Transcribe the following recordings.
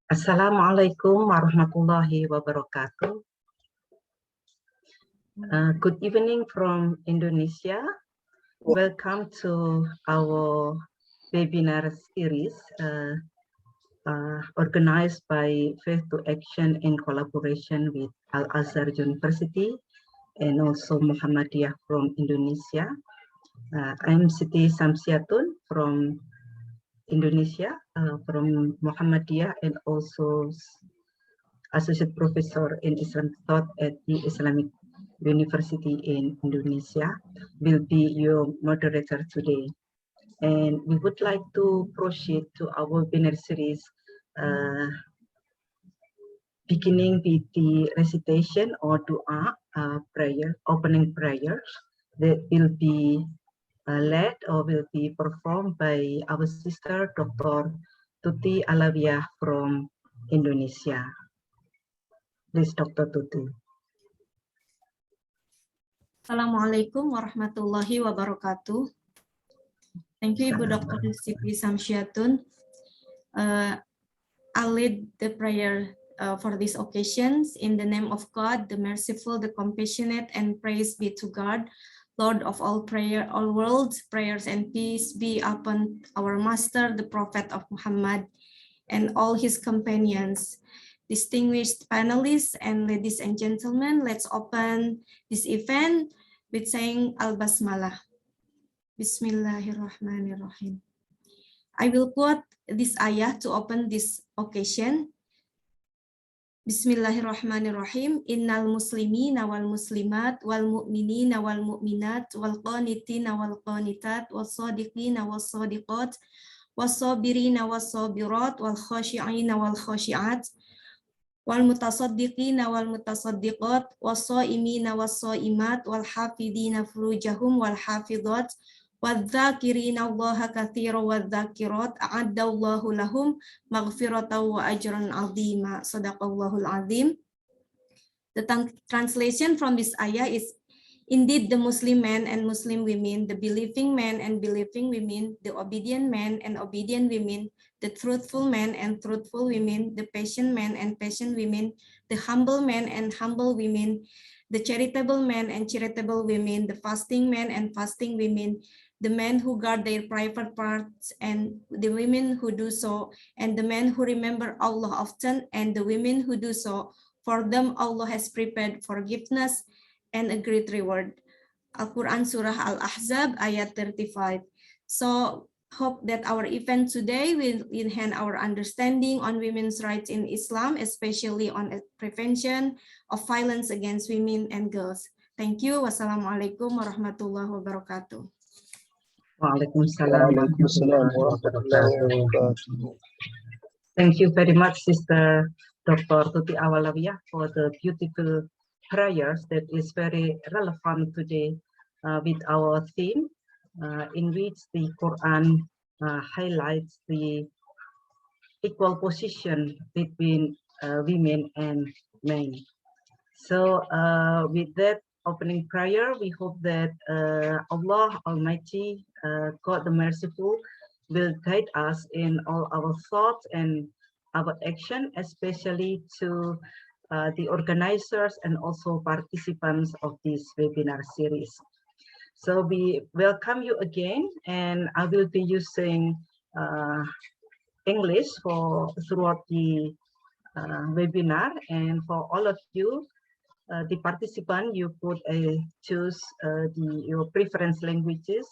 Assalamualaikum warahmatullahi wabarakatuh. Good evening from Indonesia. Welcome to our webinar series organized by Faith to Action in collaboration with Al-Azhar University and also Muhammadiyah from Indonesia. I'm Siti Samsiatun from Indonesia, from Muhammadiyah, and also Associate Professor in Islamic Thought at the Islamic University in Indonesia, will be your moderator today. And we would like to proceed to our webinar series, beginning with the recitation or dua, prayer, opening prayers that will be led or will be performed by our sister, Dr. Tuti Alawiyah from Indonesia. Please, Dr. Tuti. Assalamualaikum warahmatullahi wabarakatuh. Thank you, Ibu Dr. Siti Samsiatun. I'll lead the prayer for these occasions. In the name of God, the merciful, the compassionate, and praise be to God, Lord of all worlds. Prayers and peace be upon our Master, the Prophet of Muhammad, and all his companions. Distinguished panelists and ladies and gentlemen, let's open this event with saying Al-Basmalah. Bismillahirrahmanirrahim. I will quote this ayah to open this occasion. Bismillahirrahmanirrahim. Innal muslimina wal muslimat wal mu'minina wal mu'minat wal qanitina wal qanitat wal sadiqina wal sadiqat wal sabirina wal sabirat wal khashi'ina wal khashi'at wal mutasaddiqina wal mutasaddiqat was shaimina was shaimat wal hafidina furujahum wal hafidhat wadzakirina Allaha katsiran wadzakirat a'addallahu lahum maghfiratan wa ajran 'azima. Shadaqallahul azim. The translation from this ayah is: indeed the Muslim men and Muslim women, the believing men and believing women, the obedient men and obedient women, the truthful men and truthful women, the patient men and patient women, the humble men and humble women, the charitable men and charitable women, the fasting men and fasting women, the men who guard their private parts and the women who do so, and the men who remember Allah often and the women who do so. For them Allah has prepared forgiveness and a great reward. Al-Quran Surah Al-Ahzab ayat 35. So hope that our event today will enhance our understanding on women's rights in Islam, especially on prevention of violence against women and girls. Thank you. Wassalamualaikum warahmatullahi wabarakatuh. Waalaikumsalam warahmatullahi wabarakatuh. Thank you very much, Sister Dr. Tuti Alawiyah, for the beautiful prayers that is very relevant today with our theme, in which the Quran highlights the equal position between women and men. So with that opening prayer, we hope that Allah Almighty, God the Merciful, will guide us in all our thoughts and our action, especially to the organizers and also participants of this webinar series. So we welcome you again, and I will be using English throughout the webinar, and for all of you, the participant, you could choose your preference languages.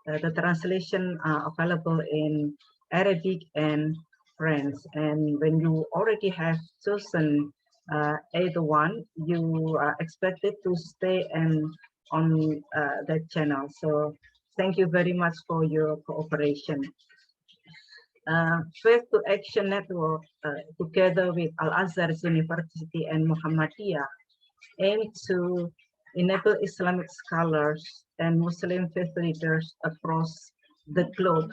The translation are available in Arabic and French. And when you already have chosen either one, you are expected to stay on that channel. So thank you very much for your cooperation. Faith to Action Network, together with Al-Azhar University and Muhammadiyah, aim to enable Islamic scholars and Muslim faith leaders across the globe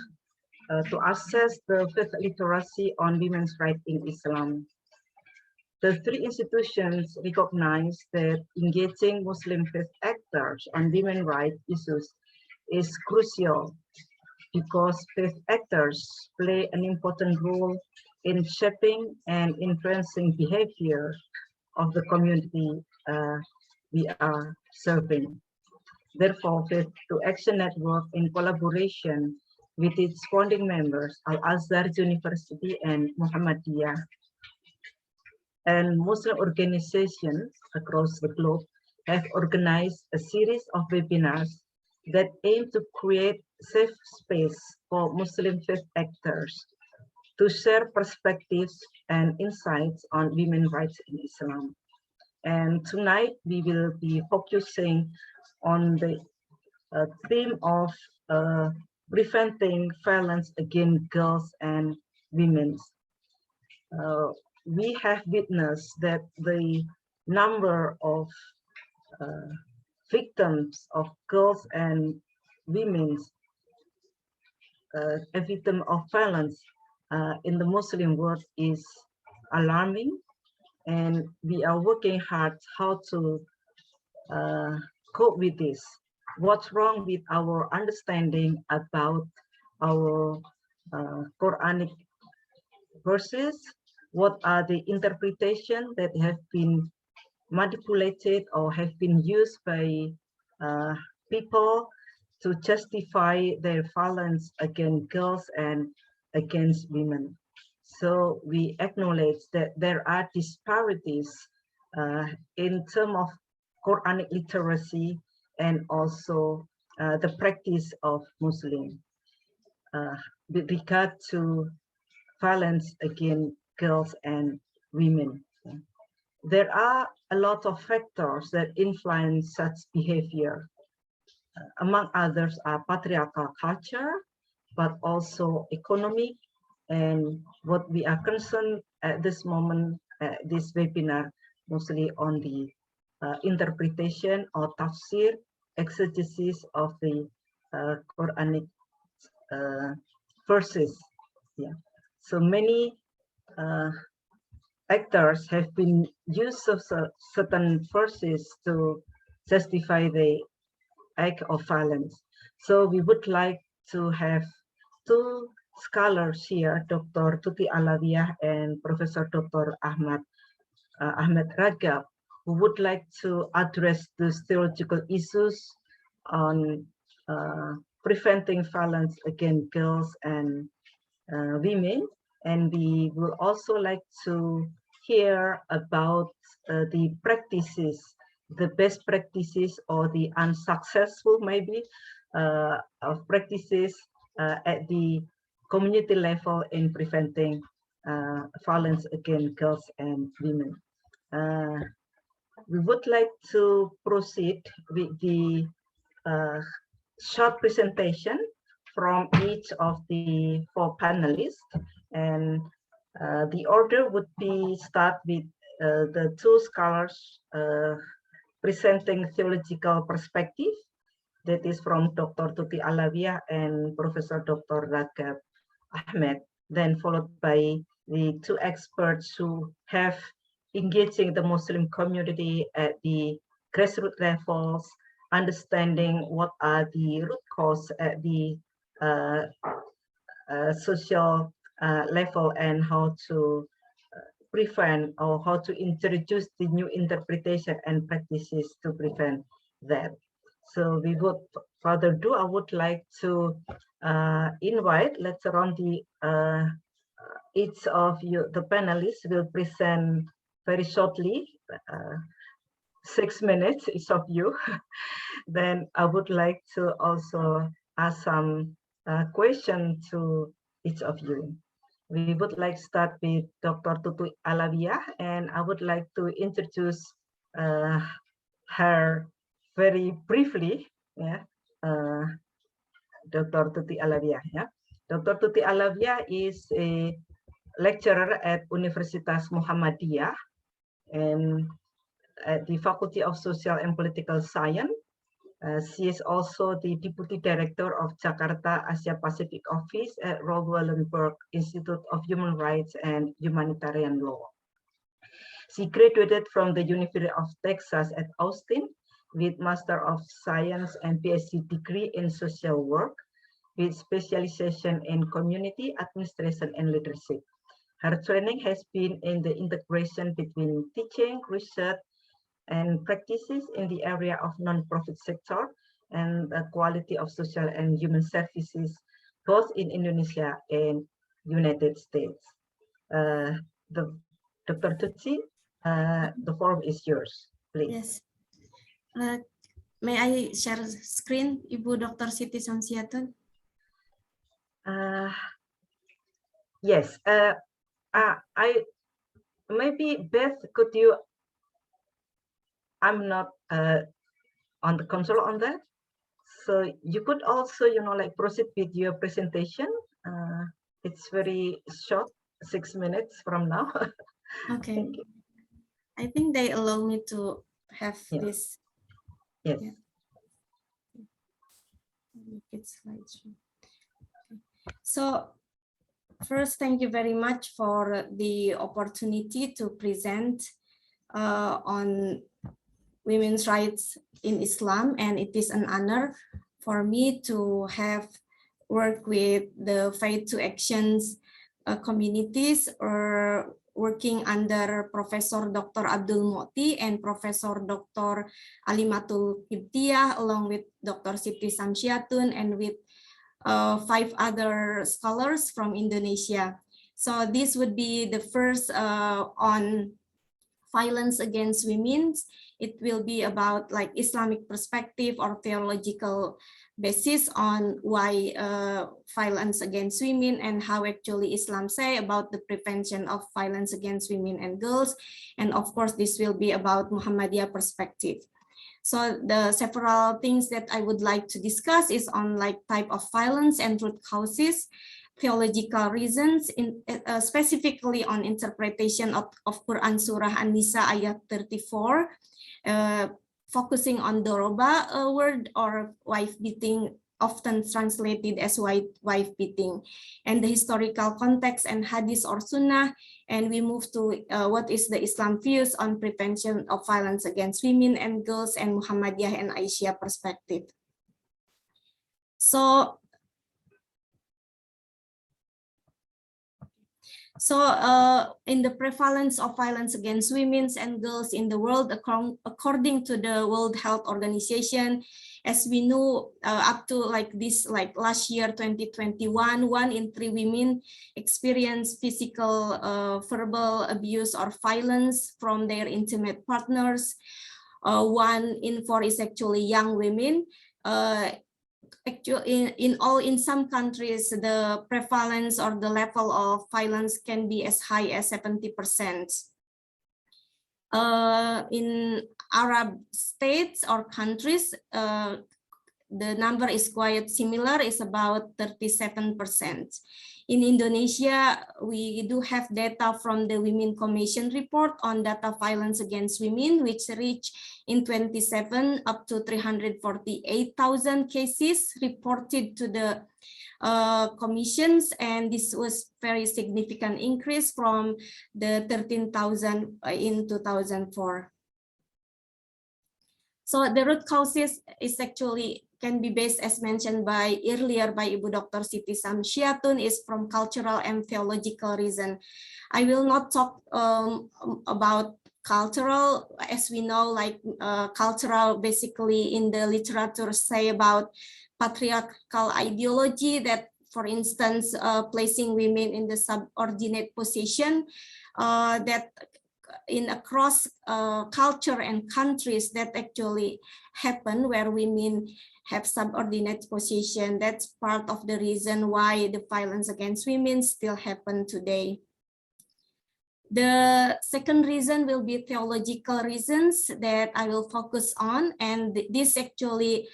to assess the faith literacy on women's rights in Islam. The three institutions recognize that engaging Muslim faith actors on women's rights issues is crucial because faith actors play an important role in shaping and influencing behavior of the community we are serving. Therefore, Faith to Action Network, in collaboration with its founding members, Al-Azhar University and Muhammadiyah, and Muslim organizations across the globe, have organized a series of webinars that aim to create safe space for Muslim faith actors to share perspectives and insights on women's rights in Islam. And tonight we will be focusing on the theme of preventing violence against girls and women. We have witnessed that the number of victims of girls and women, a victim of violence in the Muslim world is alarming, and we are working hard how to cope with this. What's wrong with our understanding about our Quranic verses? What are the interpretations that have been manipulated or have been used by people to justify their violence against girls and against women? So we acknowledge that there are disparities in terms of Quranic literacy and also the practice of Muslim with regard to violence against girls and women. There are a lot of factors that influence such behavior. Among others are patriarchal culture, but also economic, and what we are concerned at this moment, this webinar, mostly on the interpretation or tafsir, exegesis of the Quranic verses. Yeah, so many actors have been used of certain verses to justify the act of violence. So we would like to have two scholars here, Dr. Tuti Alawiyah and Professor Dr. Ahmad Ragab, who would like to address these theological issues on preventing violence against girls and women. And we will also like to hear about the practices, the best practices or the unsuccessful maybe of practices at the community level in preventing violence against girls and women. We would like to proceed with the short presentation from each of the four panelists, and the order would be start with the two scholars presenting theological perspective, that is from Dr. Tuti Alawiyah and Professor Dr. Ragab Ahmed, then followed by the two experts who have engaging the Muslim community at the grassroots levels, understanding what are the root causes at the social level and how to prevent or how to introduce the new interpretation and practices to prevent that. So we would further ado, I would like to invite later on the each of you, the panelists will present very shortly, 6 minutes each of you. Then I would like to also ask some questions to each of you. We would like to start with Dr. Tuti Alawiyah, and I would like to introduce her very briefly. Yeah, Dr. Tuti Alawiyah. Yeah, Dr. Tuti Alawiyah is a lecturer at Universitas Muhammadiyah and at the Faculty of Social and Political Science. She is also the Deputy Director of Jakarta Asia Pacific Office at Raoul Wallenberg Institute of Human Rights and Humanitarian Law. She graduated from the University of Texas at Austin with Master of Science and PhD degree in social work with specialization in community administration and leadership. Her training has been in the integration between teaching, research, and practices in the area of non-profit sector and the quality of social and human services, both in Indonesia and United States. Dr. Tutsi, the forum is yours, please. Yes. May I share screen, Ibu Dr. Siti Samsiatun? Yes. I maybe Beth, could you? I'm not on the console on that, so you could also, like proceed with your presentation. It's very short, 6 minutes from now. Okay. Thank you. I think they allow me to have this. Yes. Yeah. Make it slideshow. Okay. So first, thank you very much for the opportunity to present on women's rights in Islam, and it is an honor for me to have worked with the Faith to Actions communities or working under Professor Dr. Abdul Mu'ti and Professor Dr. Alimatul Qibtiyah, along with Dr. Siti Samsiatun and with 5 other scholars from Indonesia. So this would be the first on violence against women. It will be about like Islamic perspective or theological basis on why violence against women and how actually Islam say about the prevention of violence against women and girls. And of course, this will be about Muhammadiyah perspective. So the several things that I would like to discuss is on like type of violence and root causes, theological reasons, specifically on interpretation of Quran Surah An-Nisa ayat 34, focusing on doroba word or wife beating, often translated as wife beating, and the historical context and hadith or sunnah. And we move to what is the Islam views on prevention of violence against women and girls and Muhammadiyah and Aisyah perspective. So in the prevalence of violence against women and girls in the world, according to the World Health Organization, as we know, up to like last year, 2021, 1 in 3 women experience physical, verbal abuse or violence from their intimate partners. 1 in 4 is actually young women. Actually, in some countries, the prevalence or the level of violence can be as high as 70%. In Arab states or countries, the number is quite similar, is about 37%. In Indonesia, we do have data from the Women Commission report on data violence against women, which reached in 27 up to 348,000 cases reported to the commissions, and this was very significant increase from the 13,000 in 2004. So the root causes is actually can be based, as mentioned by earlier by Ibu Dr. Siti Samsiatun, is from cultural and theological reason. I will not talk about cultural, as we know, like cultural basically in the literature say about patriarchal ideology that, for instance, placing women in the subordinate position, that in across culture and countries that actually happen where women have subordinate position. That's part of the reason why the violence against women still happen today. The second reason will be theological reasons that I will focus on, and this actually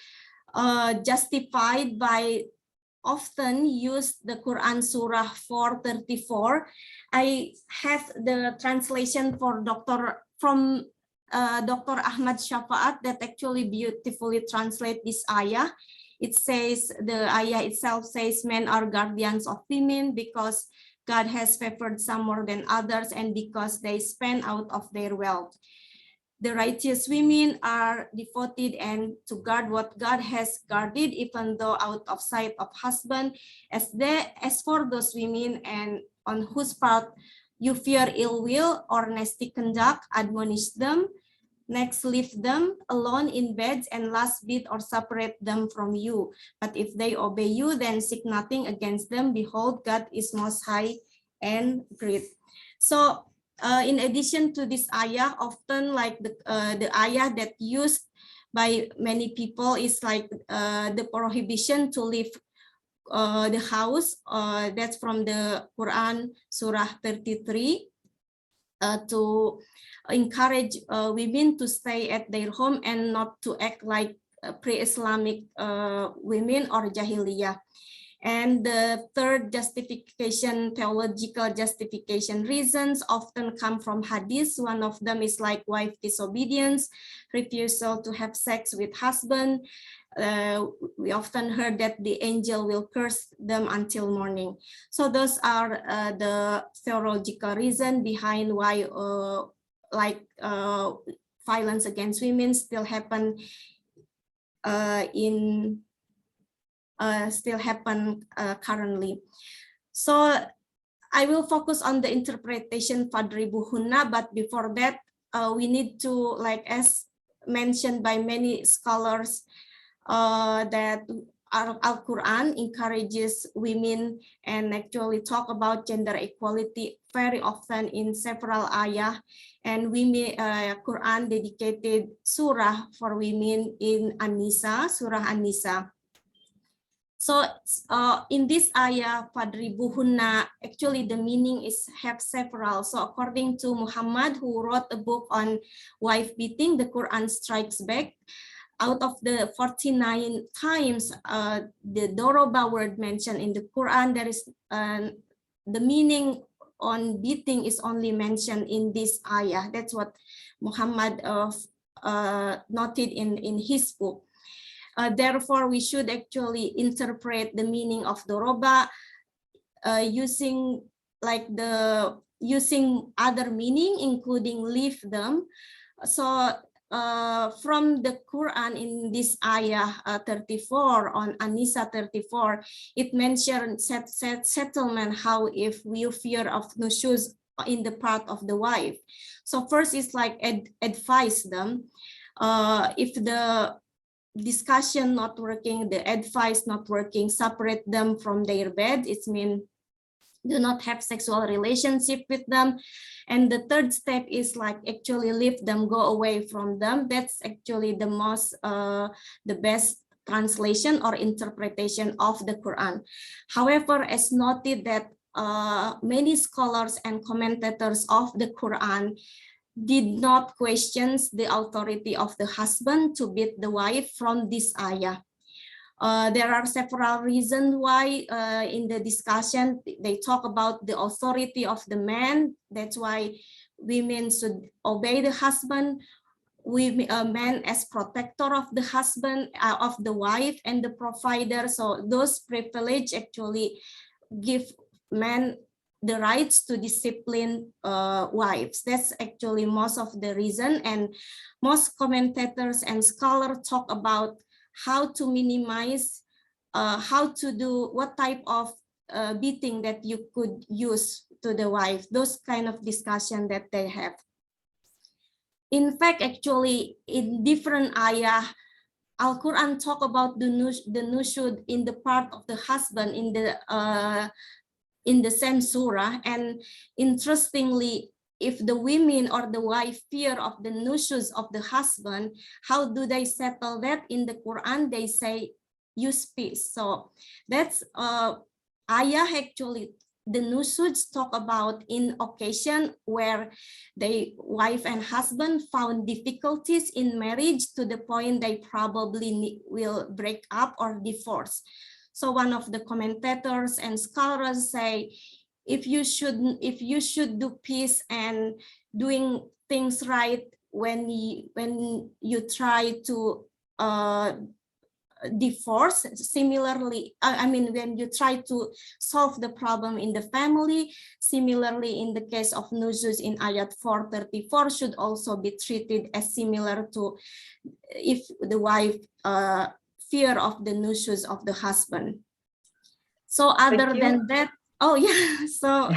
justified by often use the Quran Surah 434. I have the translation for Dr. Ahmad Shafaat that actually beautifully translate this ayah. It says, the ayah itself says, men are guardians of women because God has favored some more than others and because they spend out of their wealth. The righteous women are devoted and to guard what God has guarded, even though out of sight of husband. As for those women and on whose part you fear ill will or nasty conduct, admonish them. Next, leave them alone in beds and last beat or separate them from you. But if they obey you, then seek nothing against them. Behold, God is most high and great. So in addition to this ayah, often like the ayah that used by many people is like the prohibition to leave the house. That's from the Quran, Surah 33, to encourage women to stay at their home and not to act like pre-Islamic women or Jahiliyah. And the third justification, theological justification reasons often come from hadith. One of them is like wife disobedience, refusal to have sex with husband. We often heard that the angel will curse them until morning. So those are the theological reason behind why violence against women still happen currently. So I will focus on the interpretation Fadribuhunna, but before that, we need to, like as mentioned by many scholars, that Al-Quran encourages women and actually talk about gender equality very often in several ayah, and women Quran dedicated surah for women in An-Nisa, Surah An-Nisa. So in this ayah, Fadribuhunna, actually the meaning have several. So according to Muhammad, who wrote a book on wife beating, the Quran strikes back. Out of the 49 times the Doroba word mentioned in the Quran, there is the meaning on beating is only mentioned in this ayah. That's what Muhammad noted in his book. Therefore, we should actually interpret the meaning of Doroba using other meaning, including leave them. So from the Quran in this ayah 34 on An-Nisa 34, it mentioned settlement, how if we fear of nushuz in the part of the wife. So first is like advise them. If the discussion not working, the advice not working, separate them from their bed. It means do not have sexual relationship with them. And the third step is like actually leave them, go away from them. That's actually the most the best translation or interpretation of the Quran. However, as noted that many scholars and commentators of the Quran did not question the authority of the husband to beat the wife from this ayah. There are several reasons why in the discussion they talk about the authority of the man. That's why women should obey the husband. Men as protector of the husband, of the wife, and the provider. So those privilege actually give men the rights to discipline wives. That's actually most of the reason, and most commentators and scholars talk about how to minimize, how to do, what type of beating that you could use to the wife, those kind of discussion that they have. In fact, actually, in different ayah, Al-Quran talk about the nushud in the part of the husband in the same surah. And interestingly, if the women or the wife fear of the nushuz of the husband, how do they settle that? In the Quran, they say, use peace. So that's ayah actually, the nushuz talk about in occasion where the wife and husband found difficulties in marriage to the point they probably will break up or divorce. So one of the commentators and scholars say, if you should do peace and doing things right when you try to divorce. Similarly, I mean, when you try to solve the problem in the family, similarly in the case of nushuz in ayat 434 should also be treated as similar to if the wife fear of the nushuz of the husband. So other than that, oh yeah, so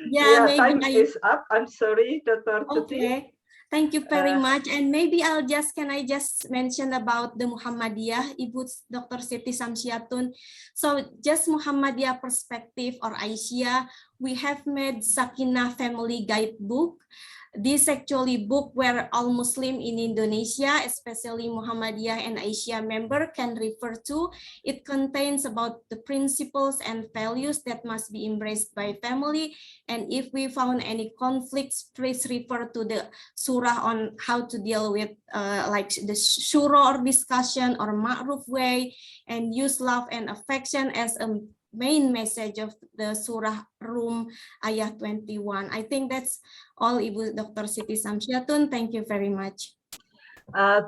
yeah, maybe time is up. I'm sorry, Dr. Tuti. Okay, thank you very much. And maybe can I just mention about the Muhammadiyah, Ibu Dr. Siti Samsiatun. So just Muhammadiyah perspective or Aisyah, we have made Sakinah Family Guidebook. This actually book where all Muslim in Indonesia, especially Muhammadiyah and Aisyah member can refer to. It contains about the principles and values that must be embraced by family. And if we found any conflicts, please refer to the surah on how to deal with like the shura or discussion or ma'ruf way, and use love and affection as a main message of the surah Rum ayat 21. I think that's all, Ibu Dr. Siti Samsiatun. Thank you very much.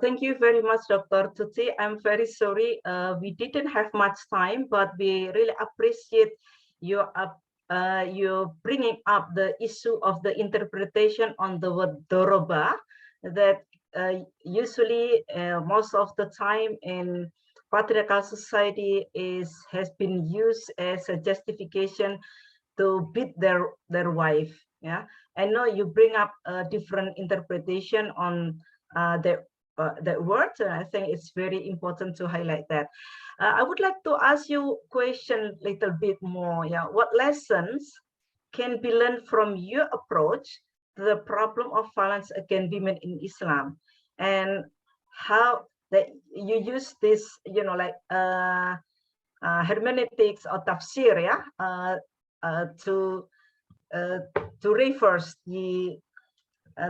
Thank you very much, Dr. Tuti. I'm very sorry we didn't have much time, but we really appreciate your bringing up the issue of the interpretation on the word doroba that usually most of the time in patriarchal society has been used as a justification to beat their wife. Yeah, I know you bring up a different interpretation on that word. I think it's very important to highlight that. I would like to ask you a question a little bit more. Yeah, what lessons can be learned from your approach to the problem of violence against women in Islam, and how that you use this, like hermeneutics or tafsir, yeah, to reverse the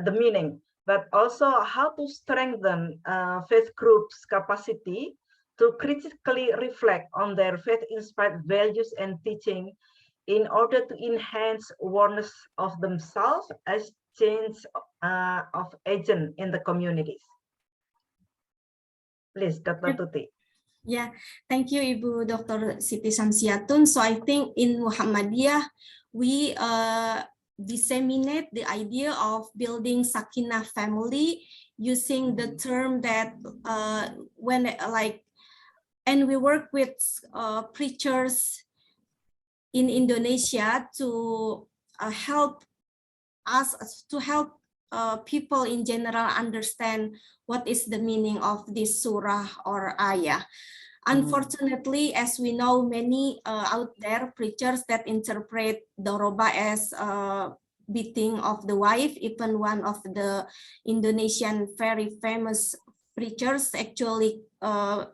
meaning, but also how to strengthen faith groups' capacity to critically reflect on their faith-inspired values and teaching in order to enhance awareness of themselves as change of agent in the communities. Please, Dr. Tuti. Yeah, thank you, Ibu Dr. Siti Samsiatun. So I think in Muhammadiyah, we disseminate the idea of building Sakinah family using the term that and we work with preachers in Indonesia to help people in general understand what is the meaning of this surah or ayah. Unfortunately, as we know, many out there preachers that interpret doroba as beating of the wife. Even one of the Indonesian very famous preachers actually what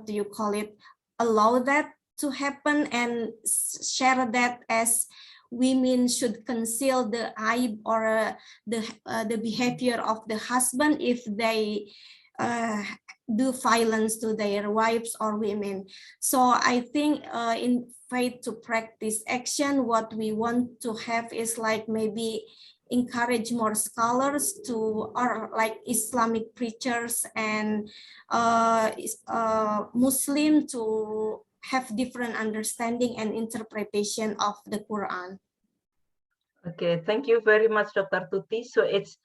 do you call it, allow that to happen and share that as women should conceal the aib or the behavior of the husband if they do violence to their wives or women. So I think in faith to practice action, what we want to have is like maybe encourage more scholars to, or like Islamic preachers and Muslim to have different understanding and interpretation of the Quran. Okay, thank you very much, Dr. Tuti. So it's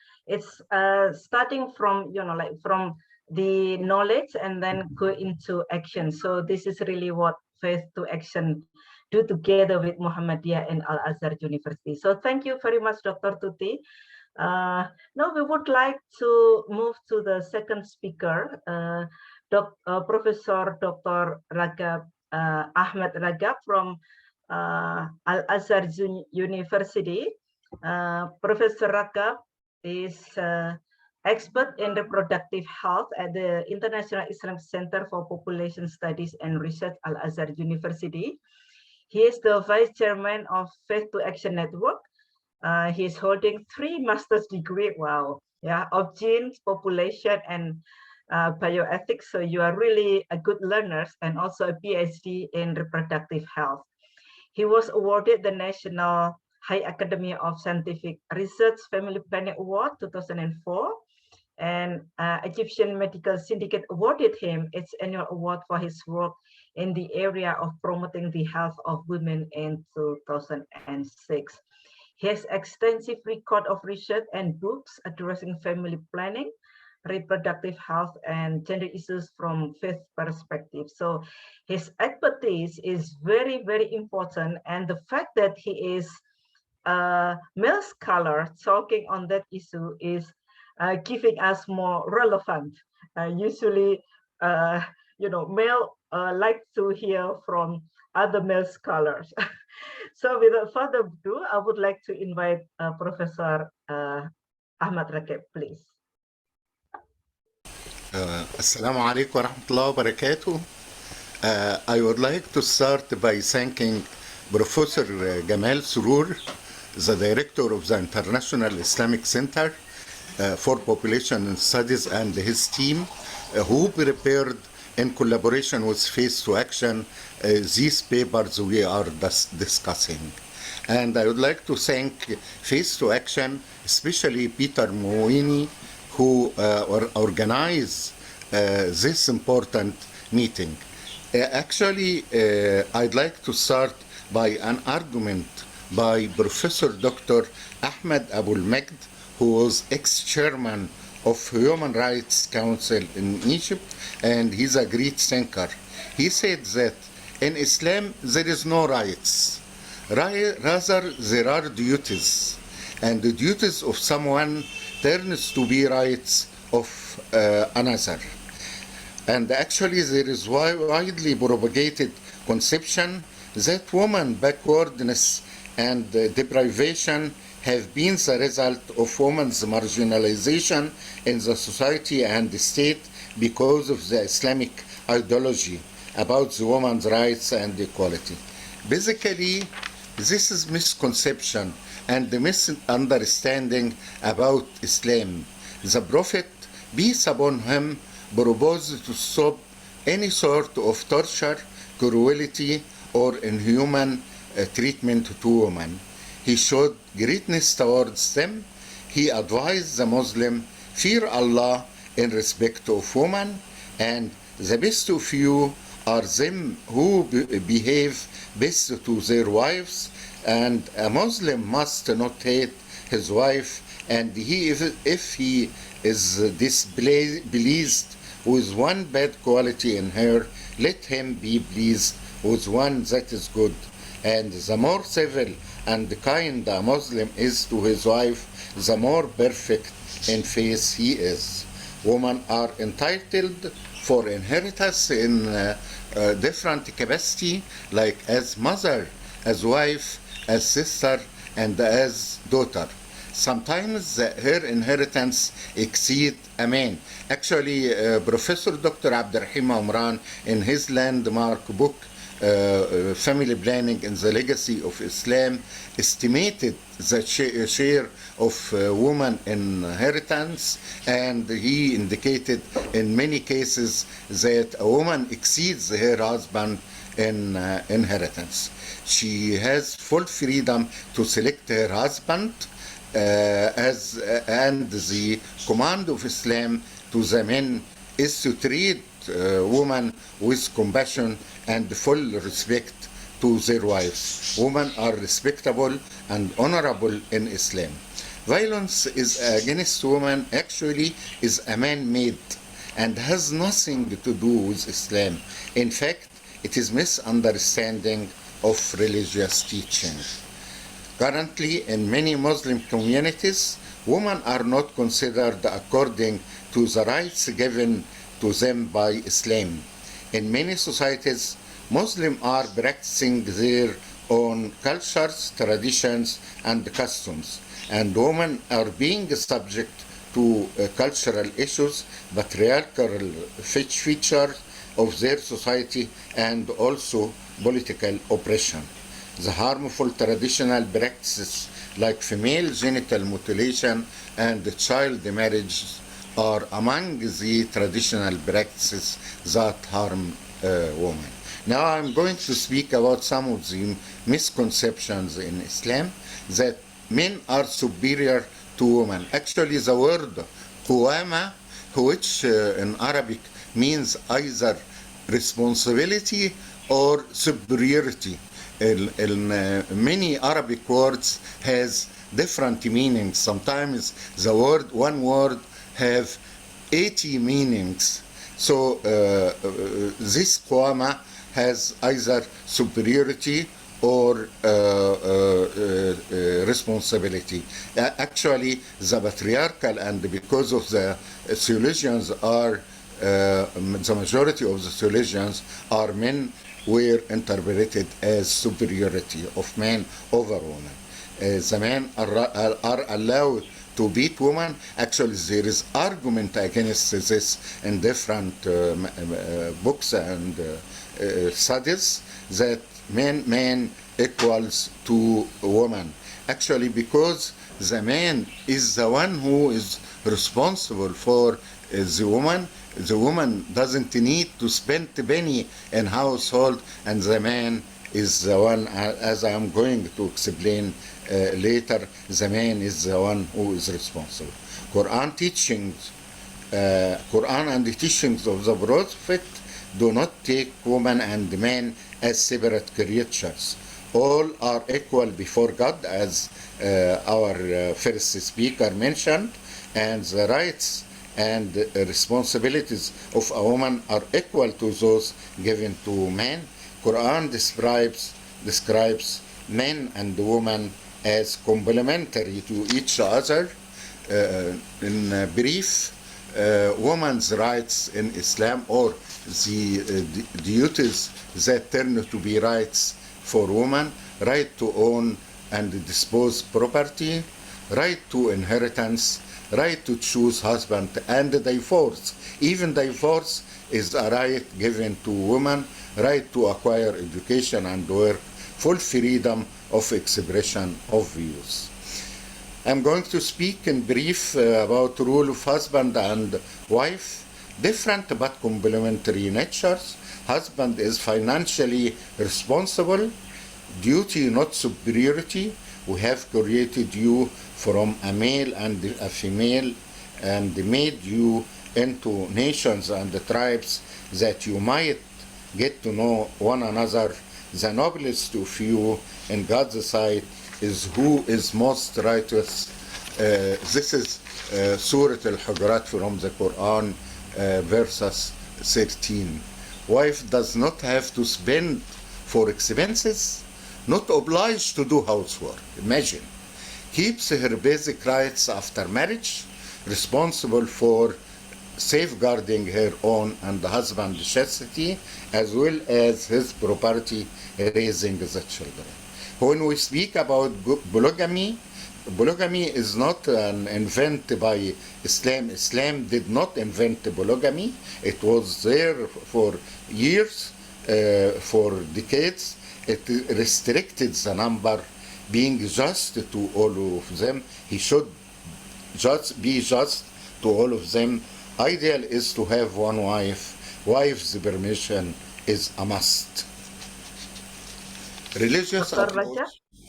starting from from the knowledge and then go into action. So this is really what faith to action do together with Muhammadiyah and Al Azhar University. So thank you very much, Dr. Tuti. Now we would like to move to the second speaker, Professor Dr. Ragab Ahmad Ragab from Al Azhar University. Professor Ragab is expert in reproductive health at the International Islamic Center for Population Studies and Research, Al Azhar University. He is the vice chairman of Faith to Action Network. He is holding 3 master's degrees, wow, yeah, of genes, population, and bioethics. So you are really a good learners, and also a PhD in reproductive health. He was awarded the National High Academy of Scientific Research Family Planning Award 2004, And Egyptian Medical Syndicate awarded him its annual award for his work in the area of promoting the health of women in 2006. He has extensive record of research and books addressing family planning, reproductive health, and gender issues from faith perspective. So his expertise is very, very important. And the fact that he is a male scholar talking on that issue is giving us more relevant. Usually, male like to hear from other male scholars. So without further ado, I would like to invite Professor Ahmad Rakib, please. Assalamu alaikum wa rahmatullahi wa barakatuh. I would like to start by thanking Professor Gamal Surur, the director of the International Islamic Center for Population Studies, and his team who prepared in collaboration with Face to Action these papers we are discussing. And I would like to thank Face to Action, especially Peter Mouini, who organized this important meeting. Actually, I'd like to start by an argument by Professor Dr. Ahmed Abul Majd, who was ex-chairman of Human Rights Council in Egypt, and he's a great thinker. He said that in Islam there is no rights, rather there are duties, and the duties of someone turns to be rights of another. And actually there is widely propagated conception that woman backwardness and deprivation have been the result of women's marginalization in the society and the state because of the Islamic ideology about the woman's rights and equality. Basically, this is misconception and the misunderstanding about Islam. The Prophet, peace upon him, proposed to stop any sort of torture, cruelty, or inhuman treatment to women. He showed greatness towards them. He advised the Muslim, fear Allah in respect of women, and the best of you are them who behave best to their wives, and a Muslim must not hate his wife, and if he is displeased with one bad quality in her, let him be pleased with one that is good. And the more civil and kind a Muslim is to his wife, the more perfect in faith he is. Women are entitled for inheritance in different capacity, like as mother, as wife, as sister, and as daughter. Sometimes her inheritance exceeds a man. Actually, Professor Dr. Abdurrahim Umran, in his landmark book, Family Planning and the Legacy of Islam, estimated the share of woman inheritance, and he indicated in many cases that a woman exceeds her husband in inheritance. She has full freedom to select her husband, and the command of Islam to the men is to treat women with compassion and full respect to their wives. Women are respectable and honorable in Islam. Violence is against women actually is a man-made and has nothing to do with Islam. In fact, it is misunderstanding of religious teaching. Currently, in many Muslim communities, women are not considered according to the rights given to them by Islam. In many societies, Muslims are practicing their own cultures, traditions, and customs, and women are being subject to cultural issues, patriarchal features of their society, and also political oppression. The harmful traditional practices like female genital mutilation and child marriage are among the traditional practices that harm women. Now I'm going to speak about some of the misconceptions in Islam that men are superior to women. Actually, the word قوامة, which in Arabic means either responsibility or superiority. Many Arabic words has different meanings. Sometimes one word have 80 meanings. So this qawama has either superiority or responsibility. Actually, the patriarchal, and because of the theologians are, the majority of the theologians are men, were interpreted as superiority of man over woman. The men are allowed to beat women. Actually, there is argument against this in different books and studies, that man equals to woman. Actually, because the man is the one who is responsible for the woman doesn't need to spend a penny in household, and the man is the one, as I am going to explain later, the man is the one who is responsible. Quran and the teachings of the Prophet do not take woman and man as separate creatures. All are equal before God, as our first speaker mentioned, and the rights and responsibilities of a woman are equal to those given to men. Quran describes men and women as complementary to each other. In brief, women's rights in Islam, or the duties that turn to be rights for women: right to own and dispose property, right to inheritance, right to choose husband, and divorce. Even divorce is a right given to women, right to acquire education and work, full freedom of expression of views. I'm going to speak in brief about the role of husband and wife, different but complementary natures. Husband is financially responsible, duty not superiority. We have created you from a male and a female, and made you into nations and tribes, that you might get to know one another. The noblest of you in God's sight is who is most righteous. This is Surah Al-Hujurat from the Quran, verses 13. Wife does not have to spend for expenses, not obliged to do housework. Imagine. Keeps her basic rights after marriage, responsible for safeguarding her own and the husband's chastity, as well as his property, raising the children. When we speak about polygamy is not an invent by Islam. Islam did not invent polygamy. It was there for years, for decades. It restricted the number, being just to all of them. He should be just to all of them. Ideal is to have one wife. Wife's permission is a must. Religious approach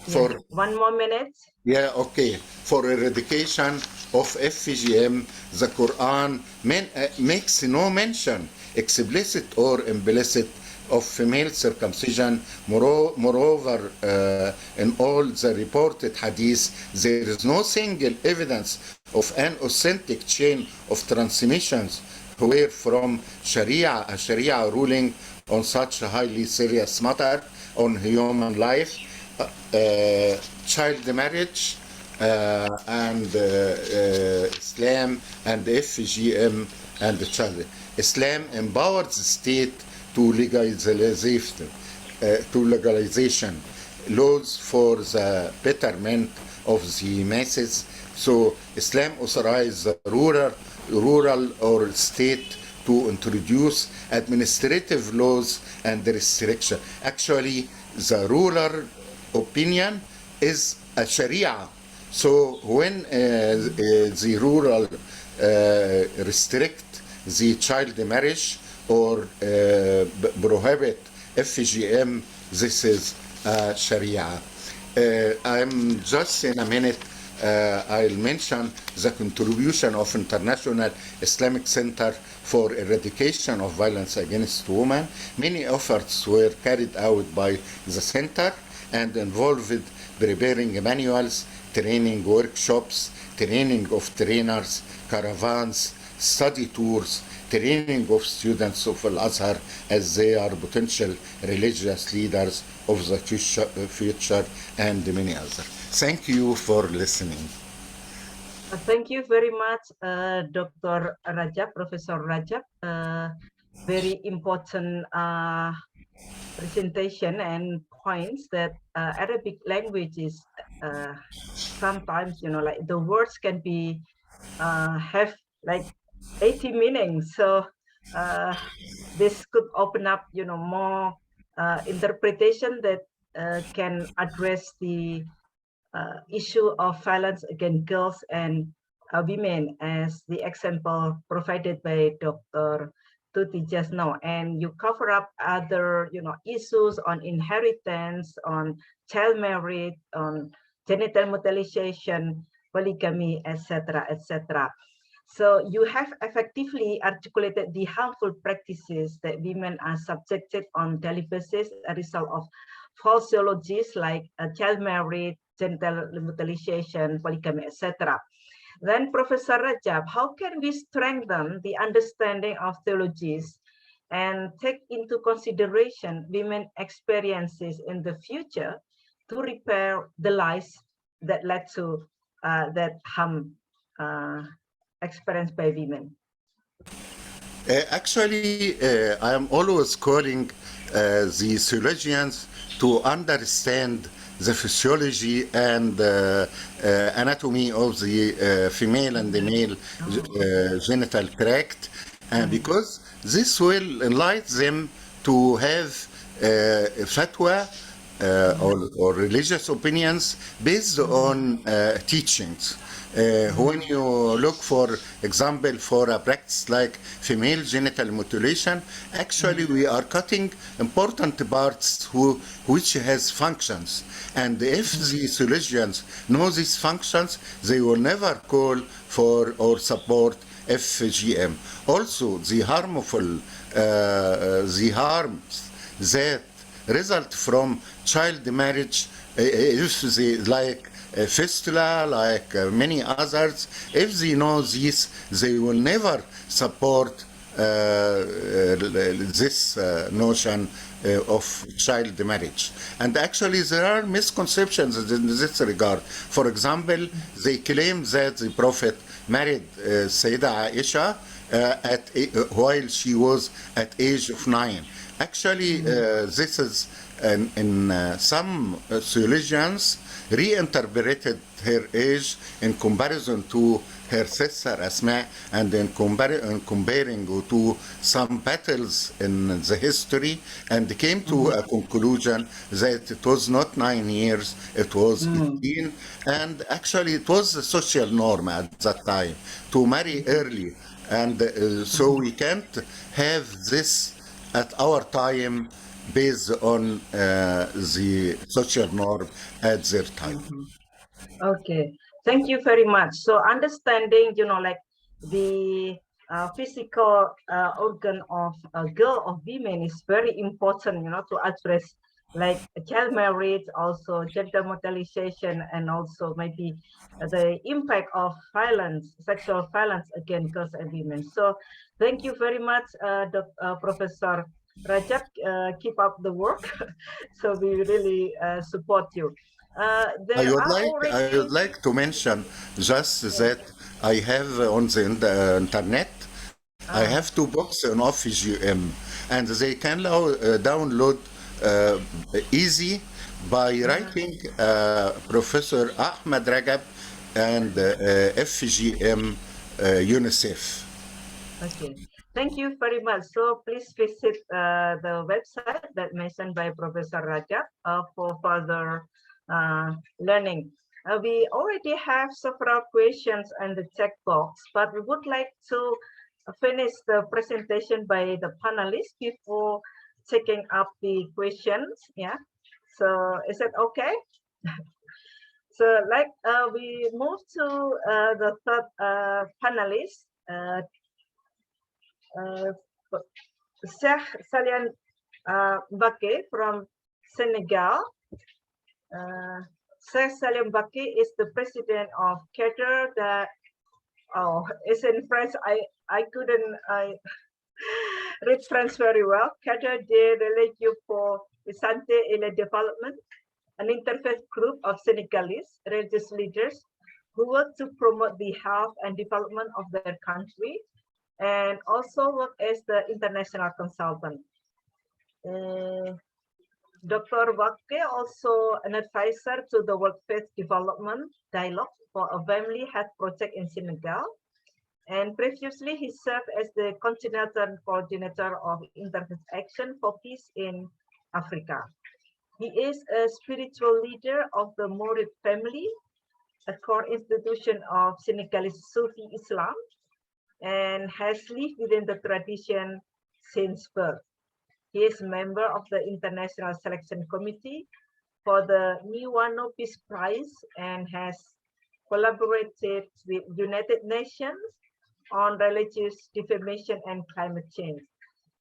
for 1 more minute. Yeah, okay. For eradication of FGM, the Quran makes no mention, explicit or implicit, of female circumcision. Moreover, in all the reported hadiths, there is no single evidence of an authentic chain of transmissions where from a Sharia ruling on such a highly serious matter on human life, child marriage, and Islam and FGM and the child. Islam empowers the state to legalization, laws for the betterment of the masses. So Islam authorizes the rural or state to introduce administrative laws and restriction. Actually, the rural opinion is a Sharia. So when the rural restrict the child marriage or prohibit FGM, this is Sharia. I'm just in a minute I'll mention the contribution of International Islamic Center for Eradication of Violence Against Women. Many efforts were carried out by the center and involved preparing manuals, training workshops, training of trainers, caravans, study tours, training of students of Al-Azhar as they are potential religious leaders of the future, and many others. Thank you for listening. Thank you very much, Dr. Rajab, Professor Rajab. Very important presentation and points that Arabic language is sometimes, like the words can be have like 80 meanings. So this could open up, more interpretation that can address the issue of violence against girls and women, as the example provided by Dr. Tuti just now. And you cover up other, issues on inheritance, on child marriage, on genital mutilation, polygamy, etc., etc. So you have effectively articulated the harmful practices that women are subjected on daily basis as a result of falsiologies like child marriage, genital mutilation, polygamy, etc. Then, Professor Rajab, how can we strengthen the understanding of theologies and take into consideration women's experiences in the future to repair the lies that led to that harm experienced by women? Actually, I am always calling the theologians to understand the physiology and anatomy of the female and the male genital tract, and because this will enlighten them to have fatwa or religious opinions based on teachings. When you look, for example, for a practice like female genital mutilation, actually we are cutting important parts which has functions. And if the theologians know these functions, they will never call for or support FGM. Also, the harms that result from child marriage, if they like fistula, like many others, if they know this, they will never support this notion of child marriage. And actually there are misconceptions in this regard. For example, they claim that the Prophet married Sayyidah Aisha while she was at age of 9. Actually, this is in some theologians reinterpreted her age in comparison to her sister Asma, and in comparing to some battles in the history, and came to a conclusion that it was not 9 years, it was 18, and actually it was the social norm at that time to marry early, and so we can't have this at our time based on the social norm at their time. Okay, thank you very much. So understanding, like the physical organ of a girl, of women, is very important, to address like child marriage, also gender mutilation, and also maybe the impact of violence, sexual violence against girls and women. So thank you very much, Professor Rajab. Keep up the work. So we really support you. I would like to mention just that I have on the internet, I have 2 books on FGM, and they can download easy by writing Professor Ahmed Rajab and FGM UNICEF. Okay, thank you very much. So please visit the website that mentioned by Professor Rajab for further learning. We already have several questions in the chat box, but we would like to finish the presentation by the panelists before taking up the questions. Yeah, so is that okay? So we move to the third panelist, Sheikh Salian Mbacké from Senegal. Sheikh Salian Mbacké is the president of Qatar. It's in French. I couldn't read French very well. Qatar de Religieux pour la Santé et le Développement, an interfaith group of Senegalese religious leaders who work to promote the health and development of their country, and also work as the international consultant. Dr. Mbacké also an advisor to the World Faith Development Dialogue for a Family Health Project in Senegal. And previously, he served as the continental coordinator of Interfaith Action for Peace in Africa. He is a spiritual leader of the Mouride family, a core institution of Senegalese Sufi Islam, and has lived within the tradition since birth. He is a member of the International Selection Committee for the Niwano Peace Prize and has collaborated with United Nations on religious defamation and climate change.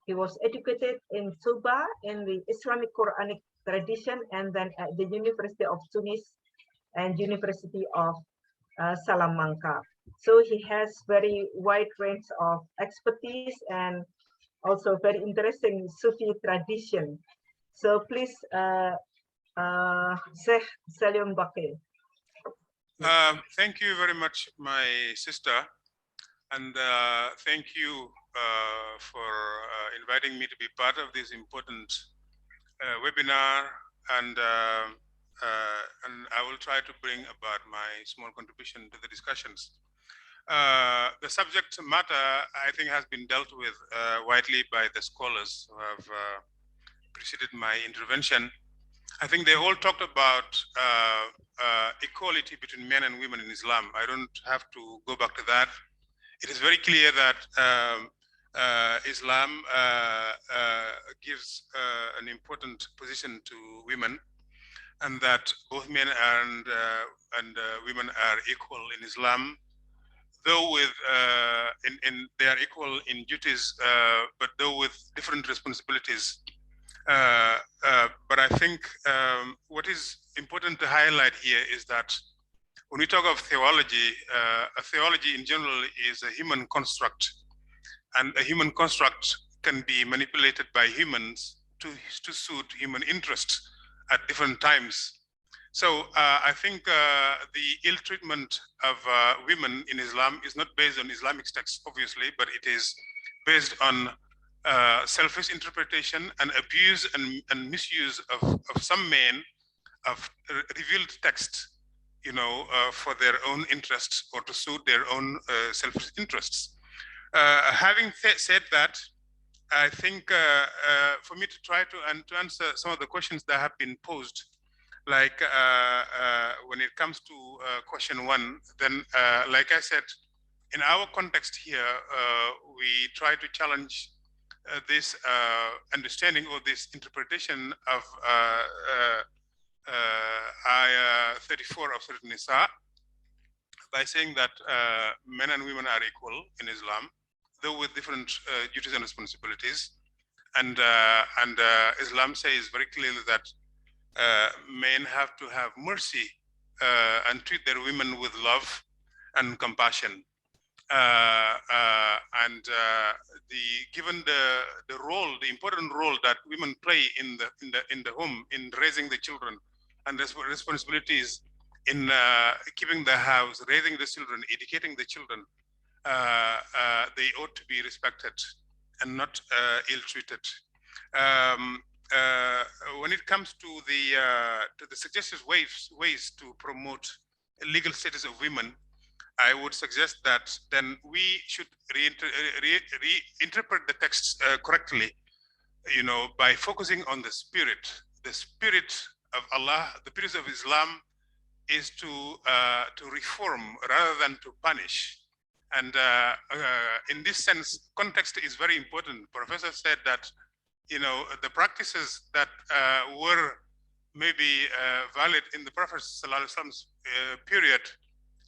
He was educated in Touba in the Islamic Quranic tradition, and then at the University of Tunis and University of Salamanca. So he has very wide range of expertise and also very interesting Sufi tradition. So please, Sheikh Salian Mbacké. Thank you very much, my sister, and thank you for inviting me to be part of this important webinar, and I will try to bring about my small contribution to the discussions. The subject matter, I think, has been dealt with widely by the scholars who have preceded my intervention. I think they all talked about equality between men and women in Islam. I don't have to go back to that. It is very clear that Islam gives an important position to women, and that both men and women are equal in Islam, though with they are equal in duties, but though with different responsibilities. But I think what is important to highlight here is that when we talk of theology, a theology in general is a human construct, and a human construct can be manipulated by humans to suit human interests at different times. So I think the ill treatment of women in Islam is not based on Islamic texts, obviously, but it is based on selfish interpretation and abuse and misuse of some men of revealed text, you know, for their own interests or to suit their own selfish interests. Having said that, I think for me to try to answer some of the questions that have been posed, like when it comes to question one, then like I said, in our context here, we try to challenge this understanding or this interpretation of ayah 34 of Surah Nisa by saying that men and women are equal in Islam, though with different duties and responsibilities. And Islam says very clearly that men have to have mercy and treat their women with love and compassion. Given the role, the important role that women play in the home, in raising the children, and responsibilities in keeping the house, raising the children, educating the children, they ought to be respected and not ill-treated. When it comes to the suggested ways to promote legal status of women, I would suggest that then we should reinterpret the texts correctly, you know, by focusing on the spirit. The spirit of Allah, the spirit of Islam, is to reform rather than to punish. And in this sense, context is very important. Professor said that, you know, the practices that were may be valid in the Prophet ﷺ's period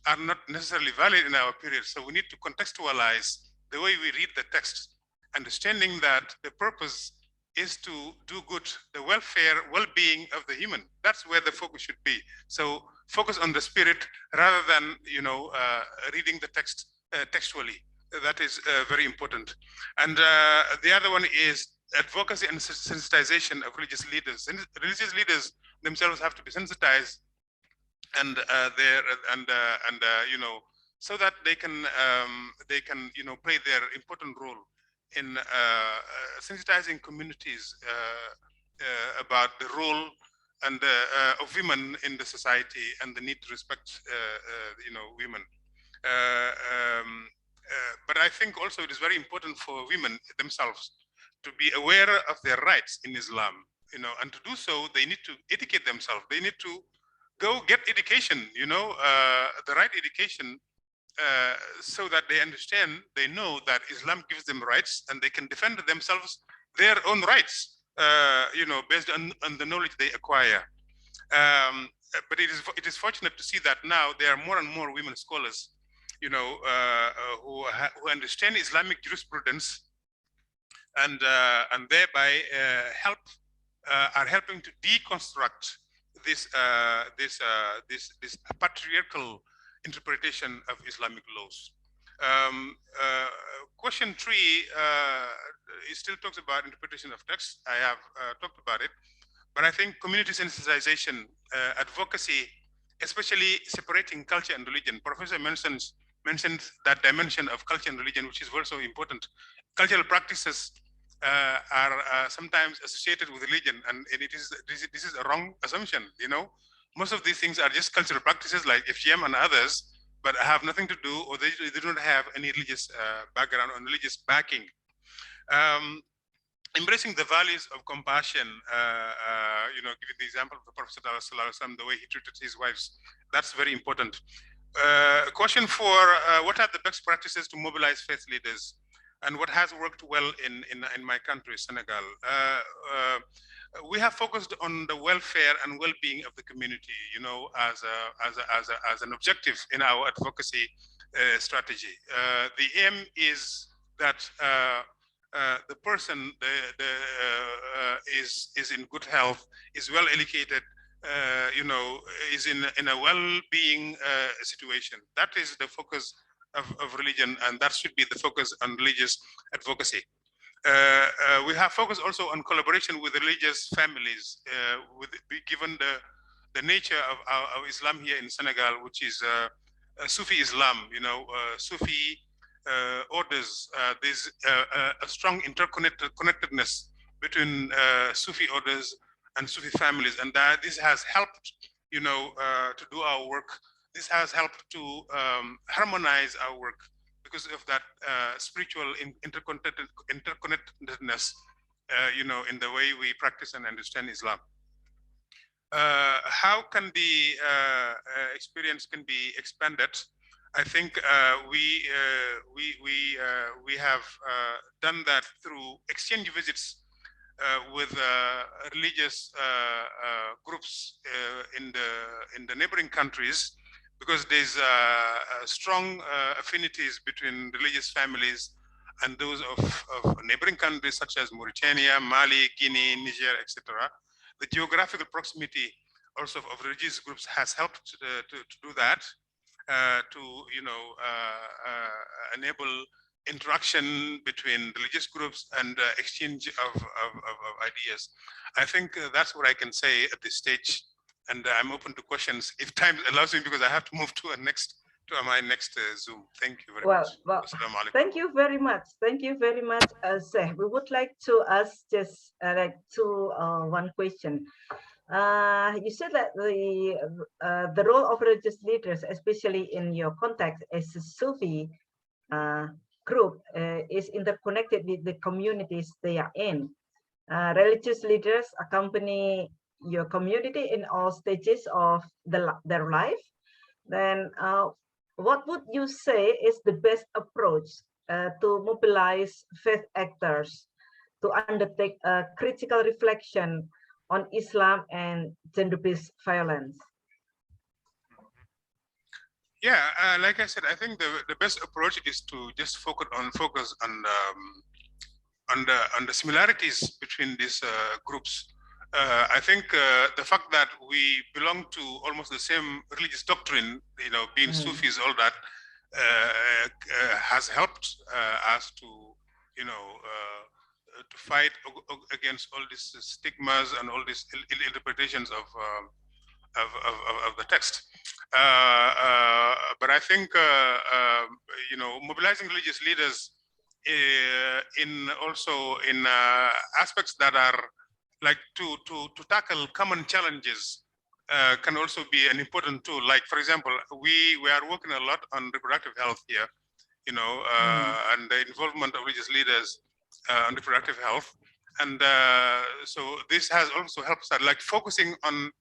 are not necessarily valid in our period. So we need to contextualize the way we read the text, understanding that the purpose is to do good, the welfare, well-being of the human. That's where the focus should be. So focus on the spirit rather than, reading the text textually. That is very important. And the other one is advocacy and sensitization of religious leaders. Religious leaders themselves have to be sensitized and so that they can play their important role in sensitizing communities about the role and of women in the society and the need to respect women. But I think also it is very important for women themselves to be aware of their rights in Islam, and to do so, they need to educate themselves. They need to go get education, the right education, so that they understand, they know that Islam gives them rights and they can defend themselves, their own rights, based on the knowledge they acquire. But it is fortunate to see that now there are more and more women scholars, who understand Islamic jurisprudence and thereby are helping to deconstruct this patriarchal interpretation of Islamic laws. Question 3 it still talks about interpretation of text. I have talked about it, but I think community sensitization, advocacy, especially separating culture and religion. Professor mentioned that dimension of culture and religion, which is also important. Cultural practices are sometimes associated with religion, and this is a wrong assumption. Most of these things are just cultural practices like FGM and others, but have nothing to do, or they don't have any religious background or religious backing. Embracing the values of compassion, giving the example of the Prophet ﷺ, the way he treated his wives, that's very important. Question 4, what are the best practices to mobilize faith leaders? And what has worked well in my country, Senegal? We have focused on the welfare and well-being of the community, as an objective in our advocacy strategy. The aim is that the person is in good health, is well educated, is in a well-being situation. That is the focus of religion, and that should be the focus on religious advocacy. We have focused also on collaboration with religious families, given the nature of Islam here in Senegal, which is Sufi Islam. Sufi orders. There's a strong interconnectedness between Sufi orders and Sufi families, and that this has helped, to do our work. This has helped to harmonize our work because of that spiritual interconnectedness, in the way we practice and understand Islam. How can the experience can be expanded? I think we have done that through exchange visits with religious groups in the neighboring countries, because there's strong affinities between religious families and those of neighboring countries such as Mauritania, Mali, Guinea, Niger, etc. The geographical proximity also of religious groups has helped to do that, to enable interaction between religious groups and exchange of ideas. I think that's what I can say at this stage. And I'm open to questions if time allows me, because I have to move to my next Zoom. Thank you very much. Well, thank you very much. Thank you very much, Sheikh. We would like to ask just one question. You said that the role of religious leaders, especially in your context as a Sufi group, is interconnected with the communities they are in. Religious leaders accompany your community in all stages of their life. Then what would you say is the best approach to mobilize faith actors to undertake a critical reflection on Islam and gender-based violence? Yeah, like I said, I think the best approach is to just focus on the similarities between these groups. I think the fact that we belong to almost the same religious doctrine, being Sufis, all that, has helped us to, to fight against all these stigmas and all these interpretations of the text. But I think, mobilizing religious leaders in aspects that are like to tackle common challenges can also be an important tool. Like, for example, we are working a lot on reproductive health here, and the involvement of religious leaders on reproductive health. And so this has also helped us, like focusing on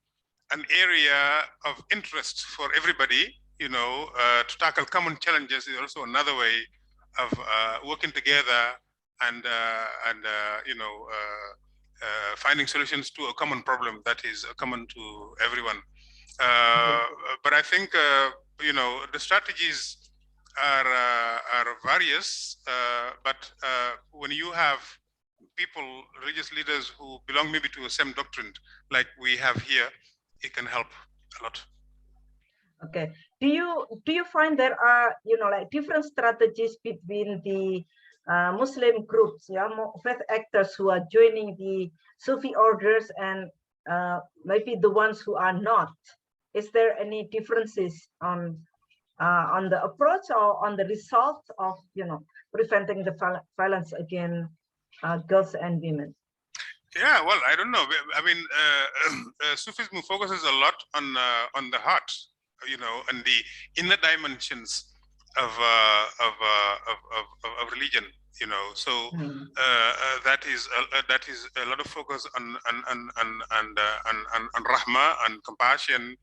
an area of interest for everybody, to tackle common challenges is also another way of working together and finding solutions to a common problem that is common to everyone. But I think the strategies are various. But when you have people, religious leaders who belong maybe to the same doctrine, like we have here, it can help a lot. Okay. Do you find there are like different strategies between the Muslim groups, faith actors who are joining the Sufi orders and maybe the ones who are not? Is there any differences on the approach or on the result of preventing the violence against girls and women? Yeah, well, I don't know. I mean, Sufism focuses a lot on the heart, and the inner dimensions of religion. So that is a lot of focus on rahma and compassion,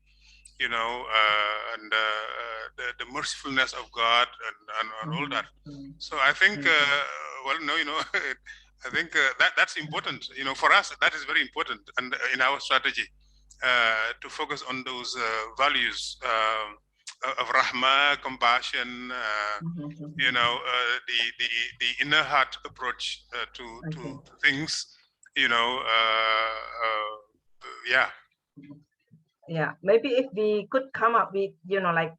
and the mercifulness of God and all that. So I think, I think that's important. For us, that is very important, and in our strategy, to focus on those values of rahma, compassion, the inner heart approach to things. Yeah. Yeah, maybe if we could come up with like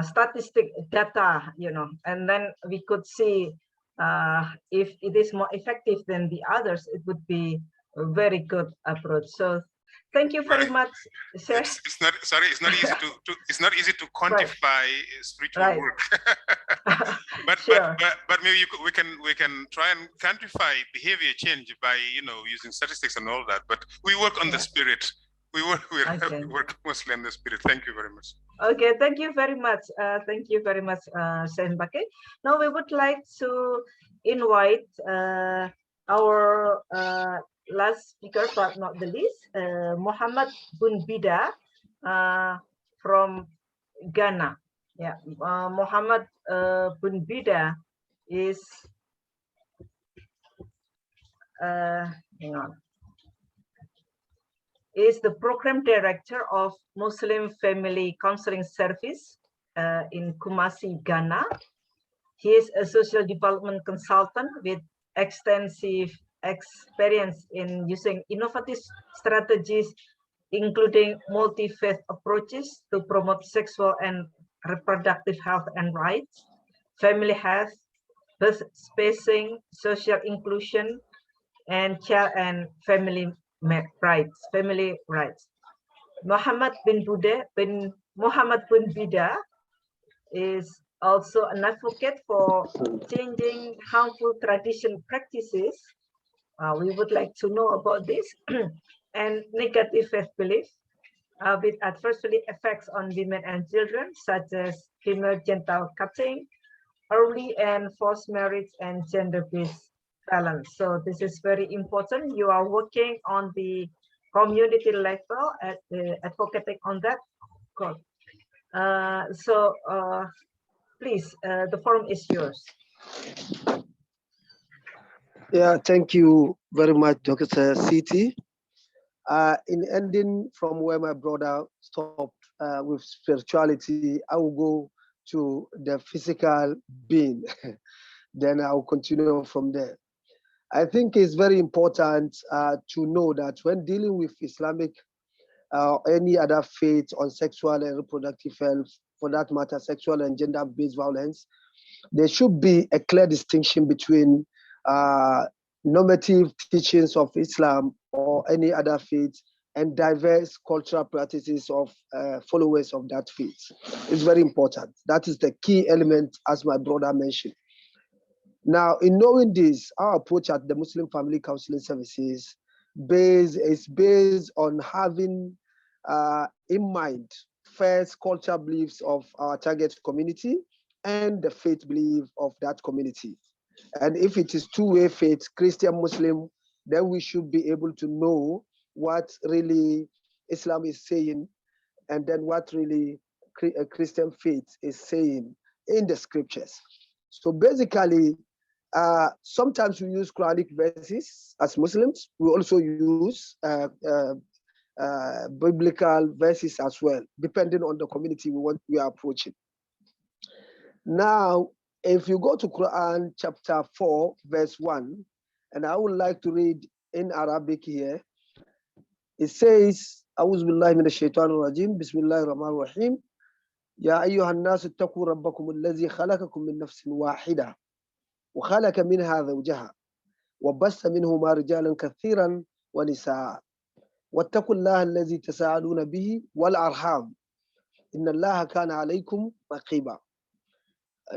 statistic data, and then we could see if it is more effective than the others, it would be a very good approach. So thank you very much, Sir. It's not easy it's not easy to quantify spiritual work. but sure. but maybe we can try and quantify behavior change by using statistics and all that. But we work on the spirit. We work mostly on the spirit. Thank you very much. Okay, thank you very much. Thank you very much, Sen Bake. Now we would like to invite our last speaker, but not the least, Muhammad Bun Bida from Ghana. Yeah, Muhammad Bun Bida is hang on. Is the program director of Muslim Family Counseling Service in Kumasi, Ghana. He is a social development consultant with extensive experience in using innovative strategies, including multi-faith approaches to promote sexual and reproductive health and rights, family health, birth spacing, social inclusion, and child and family rights. Muhammad Bun Bida is also an advocate for changing harmful tradition practices. We would like to know about this and negative faith beliefs with adverse effects on women and children, such as female genital cutting, early and forced marriage, and gender-based balance. So this is very important. You are working on the community level at advocating on that. Please, the forum is yours. Yeah, thank you very much, Dr. Siti. In ending from where my brother stopped with spirituality, I will go to the physical being. Then I'll continue from there. I think it's very important to know that when dealing with Islamic any other faith on sexual and reproductive health, for that matter, sexual and gender-based violence, there should be a clear distinction between normative teachings of Islam or any other faith and diverse cultural practices of followers of that faith. It's very important. That is the key element, as my brother mentioned. Now, in knowing this, our approach at the Muslim Family Counseling Services is based on having in mind first cultural beliefs of our target community and the faith belief of that community. And if it is two-way faith, Christian, Muslim, then we should be able to know what really Islam is saying and then what really a Christian faith is saying in the scriptures. So basically, sometimes we use Quranic verses as Muslims. We also use biblical verses as well, depending on the community we are approaching. Now, if you go to Quran chapter 4, verse 1, and I would like to read in Arabic here, it says, أعوذ بالله من الشيطان الرجيم بسم الله الرحمن الرحيم يا أيها الناس اتقوا ربكم الذي خلقكم من نفس واحدة وخلق منها زوجها وبث منهما رجالا كثيرا ونساء واتقوا الله الذي تساءلون به والأرحام إن الله كان عليكم رقيبا.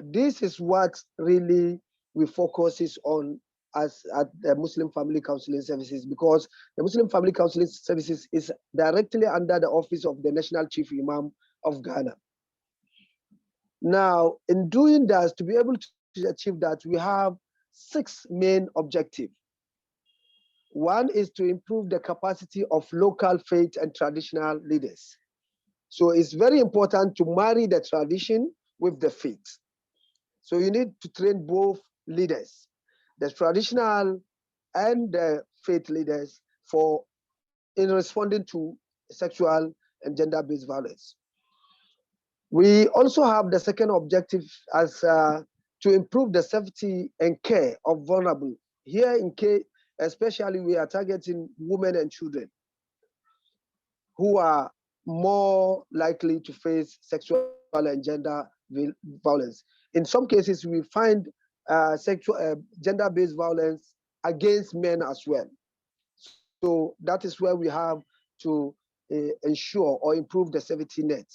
This is what really we focus on as at the Muslim Family Counseling Services, because the Muslim Family Counseling Services is directly under the office of the National Chief Imam of Ghana. Now, in doing that, to be able to achieve that, we have 6 main objectives. One is to improve the capacity of local faith and traditional leaders. So it's very important to marry the tradition with the faith. So you need to train both leaders, the traditional and the faith leaders, in responding to sexual and gender-based violence. We also have the second objective as to improve the safety and care of vulnerable. Here in K, especially we are targeting women and children who are more likely to face sexual and gender violence. In some cases, we find gender-based violence against men as well. So that is where we have to ensure or improve the safety net.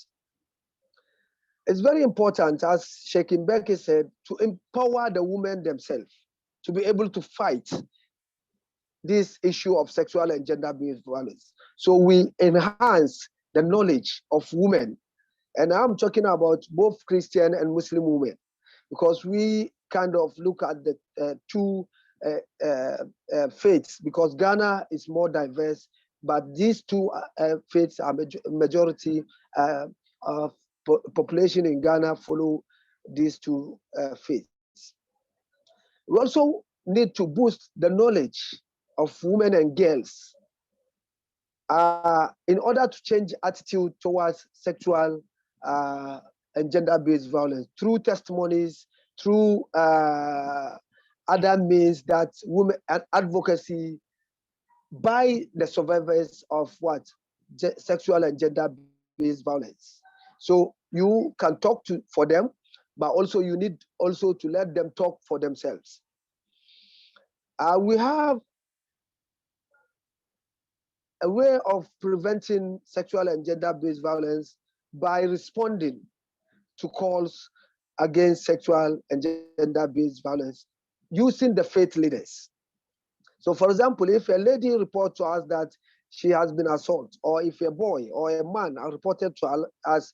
It's very important, as Sheikh Mbeki said, to empower the women themselves to be able to fight this issue of sexual and gender-based violence. So we enhance the knowledge of women. And I'm talking about both Christian and Muslim women, because we kind of look at the two faiths, because Ghana is more diverse, but these two faiths are majority of population in Ghana follow these two faiths. We also need to boost the knowledge of women and girls in order to change attitude towards sexual and gender-based violence through testimonies, through other means, that women advocacy by the survivors of sexual and gender-based violence. So you can talk for them, but also you need also to let them talk for themselves. We have a way of preventing sexual and gender-based violence by responding to calls against sexual and gender-based violence using the faith leaders. So for example, if a lady reports to us that she has been assaulted, or if a boy or a man are reported to us,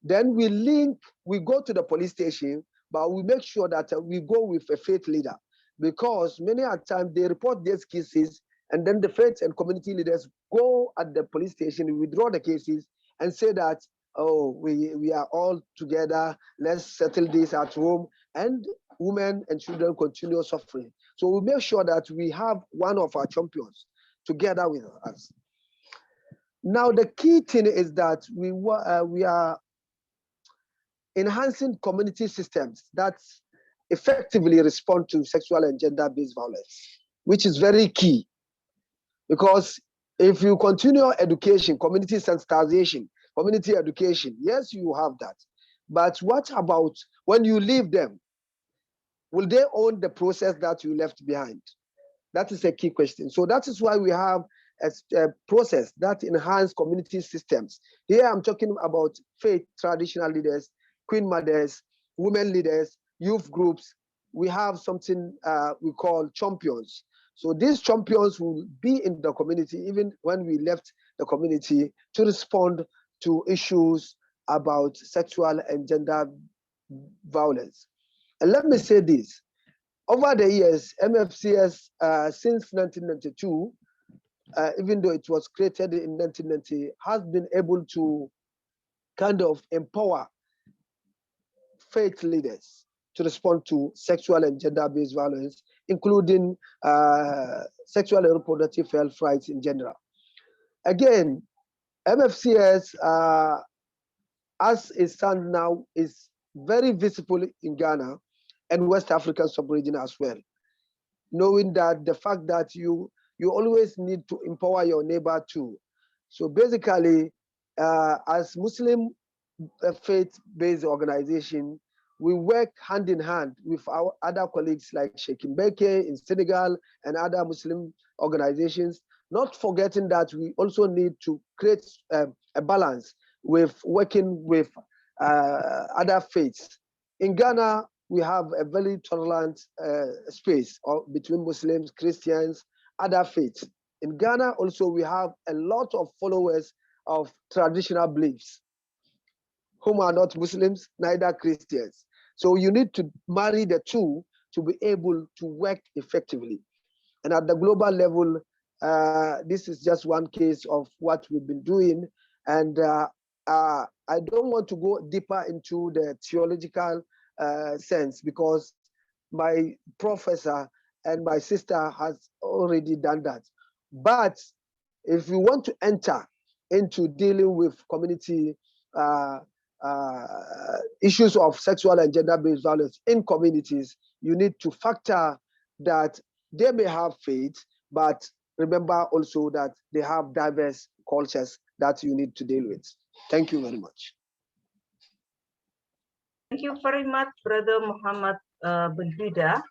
then we go to the police station, but we make sure that we go with a faith leader, because many a time they report these cases, and then the faith and community leaders go at the police station, withdraw the cases, and say that, oh, we are all together, let's settle this at home, and women and children continue suffering. So we make sure that we have one of our champions together with us. Now, the key thing is that we are enhancing community systems that effectively respond to sexual and gender-based violence, which is very key. Because if you continue education, community sensitization, community education, yes, you have that. But what about when you leave them? Will they own the process that you left behind? That is a key question. So that is why we have a process that enhance community systems. Here I'm talking about faith, traditional leaders, queen mothers, women leaders, youth groups. We have something we call champions. So these champions will be in the community even when we left the community to respond to issues about sexual and gender violence. And let me say this. Over the years, MFCS, since 1992, even though it was created in 1990, has been able to kind of empower faith leaders to respond to sexual and gender-based violence, including sexual and reproductive health rights in general. Again, MFCS, as it stands now, is very visible in Ghana and West African sub-region as well. Knowing that the fact that you always need to empower your neighbor too. So basically, as Muslim faith-based organization, we work hand in hand with our other colleagues like Sheikh Mbeke in Senegal and other Muslim organizations, not forgetting that we also need to create a balance with working with other faiths. In Ghana, we have a very tolerant space between Muslims, Christians, other faiths. In Ghana also, we have a lot of followers of traditional beliefs whom are not Muslims, neither Christians. So you need to marry the two to be able to work effectively. And at the global level, this is just one case of what we've been doing. And I don't want to go deeper into the theological sense because my professor and my sister has already done that. But if you want to enter into dealing with community issues of sexual and gender-based violence in communities, you need to factor that they may have faith, but remember also that they have diverse cultures that you need to deal with. Thank you very much. Thank you very much, Brother Muhammad Beguda.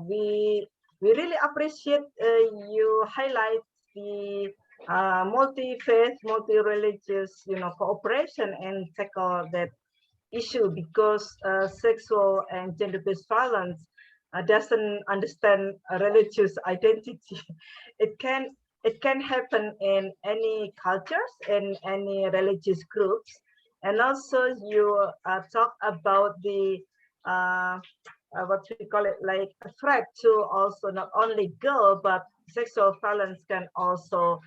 We really appreciate you highlight the multi-faith, multi-religious, cooperation and tackle that issue because sexual and gender-based violence doesn't understand religious identity. It can happen in any cultures and any religious groups. And also you talk about the what we call it, like a threat to also not only girl, but sexual violence can also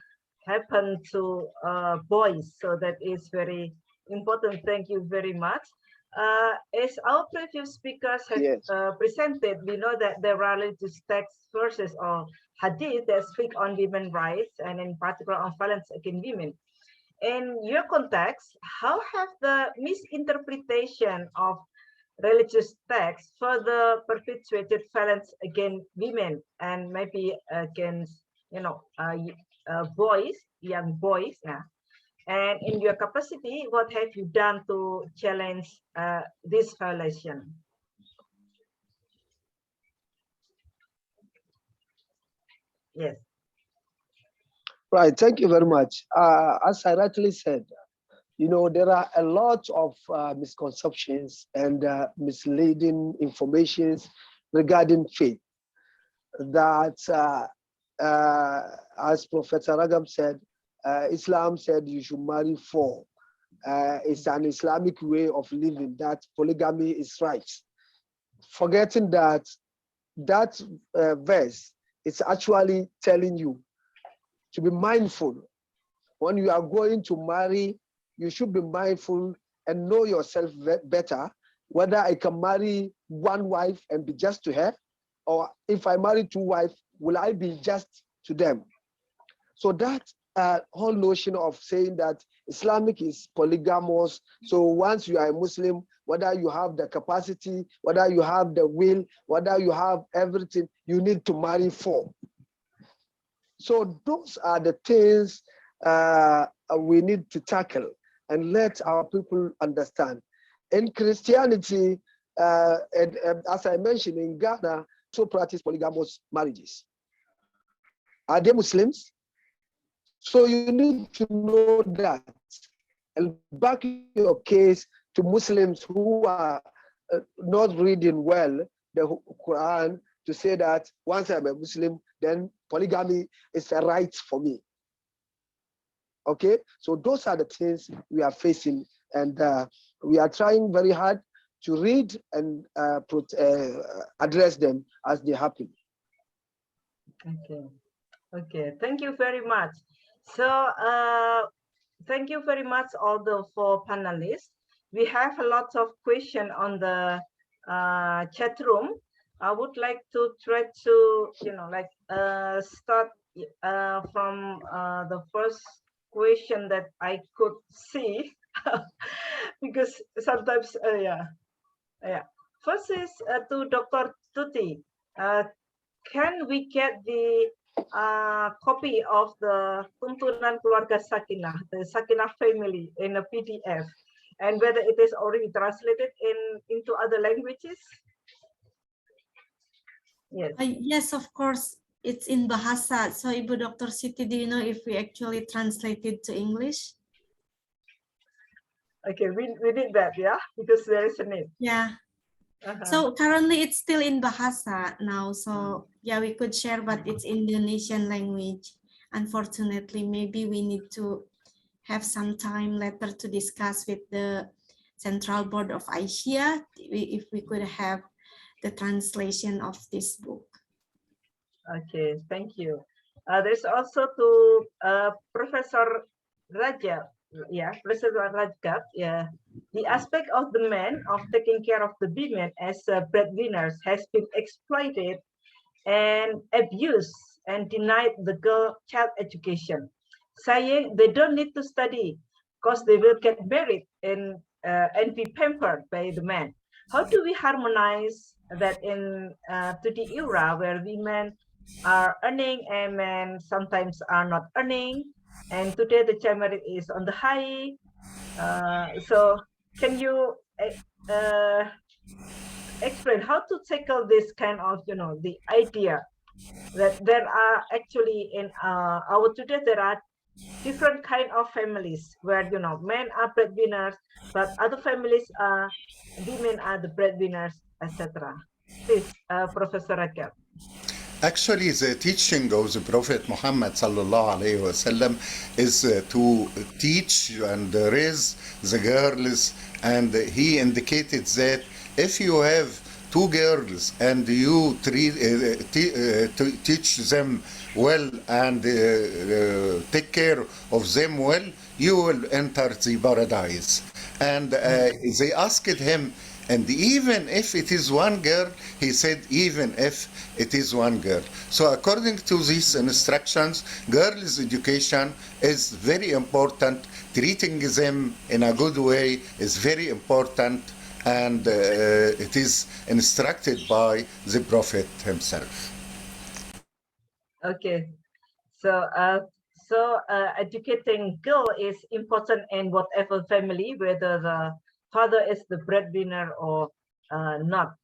happen to boys. So that is very important. Thank you very much. As our previous speakers have presented, we know that there are religious texts, verses or hadith that speak on women's rights and in particular on violence against women. In your context, how have the misinterpretation of religious texts further perpetuated violence against women and maybe against boys, young boys? And in your capacity, what have you done to challenge this violation? Yes. Right, thank you very much. As I rightly said, there are a lot of misconceptions and misleading informations regarding faith that, as Professor Ragam said, Islam said you should marry 4. It's an Islamic way of living, that polygamy is right. Forgetting that verse is actually telling you to be mindful. When you are going to marry, you should be mindful and know yourself better, whether I can marry 1 wife and be just to her, or if I marry 2 wives, will I be just to them? So that whole notion of saying that Islamic is polygamous. So once you are a Muslim, whether you have the capacity, whether you have the will, whether you have everything, you need to marry for. So those are the things we need to tackle and let our people understand. In Christianity, and as I mentioned, in Ghana, so practice polygamous marriages. Are they Muslims? So you need to know that and back your case to Muslims who are not reading well the Quran to say that once I'm a Muslim, then polygamy is a right for me. Okay, so those are the things we are facing, and we are trying very hard to read and address them as they happen. Okay. Okay, thank you very much. So thank you very much all the four panelists. We have a lot of questions on the chat room. I would like to try to, start from the first question that I could see, because sometimes, First is to Dr. Tuti. Can we get the copy of the Tuntunan Keluarga Sakinah, the Sakinah family, in a PDF, and whether it is already translated into other languages? Yes. Yes, of course, it's in Bahasa. So, Ibu Dr. Siti, do you know if we actually translated to English? Okay, we did that, yeah, because there is a need. Yeah. So currently it's still in Bahasa now. So yeah, we could share, but it's Indonesian language. Unfortunately, maybe we need to have some time later to discuss with the Central Board of Asia if we could have the translation of this book. Okay, thank you. There's also to Professor Raja. Yeah, Professor Rajgat. Yeah, the aspect of the men of taking care of the women as breadwinners has been exploited and abused and denied the girl child education, saying they don't need to study because they will get married and be pampered by the men. How do we harmonize that in to the era where women are earning and men sometimes are not earning? And today the child marriage is on the high. So can you explain how to tackle this kind of, the idea that there are actually in our today, there are different kind of families where, men are breadwinners, but other families are, women are the breadwinners, etc. Please, Professor Raquel. Actually, the teaching of the Prophet Muhammad sallallahu alaihi wasallam is to teach and raise the girls, and he indicated that if you have two girls and you teach them well and take care of them well, you will enter the paradise. And they asked him, and even if it is one girl, he said, even if it is one girl. So according to these instructions, girls' education is very important. Treating them in a good way is very important, and it is instructed by the Prophet himself. Okay, so educating girl is important in whatever family, whether the father is the breadwinner or not.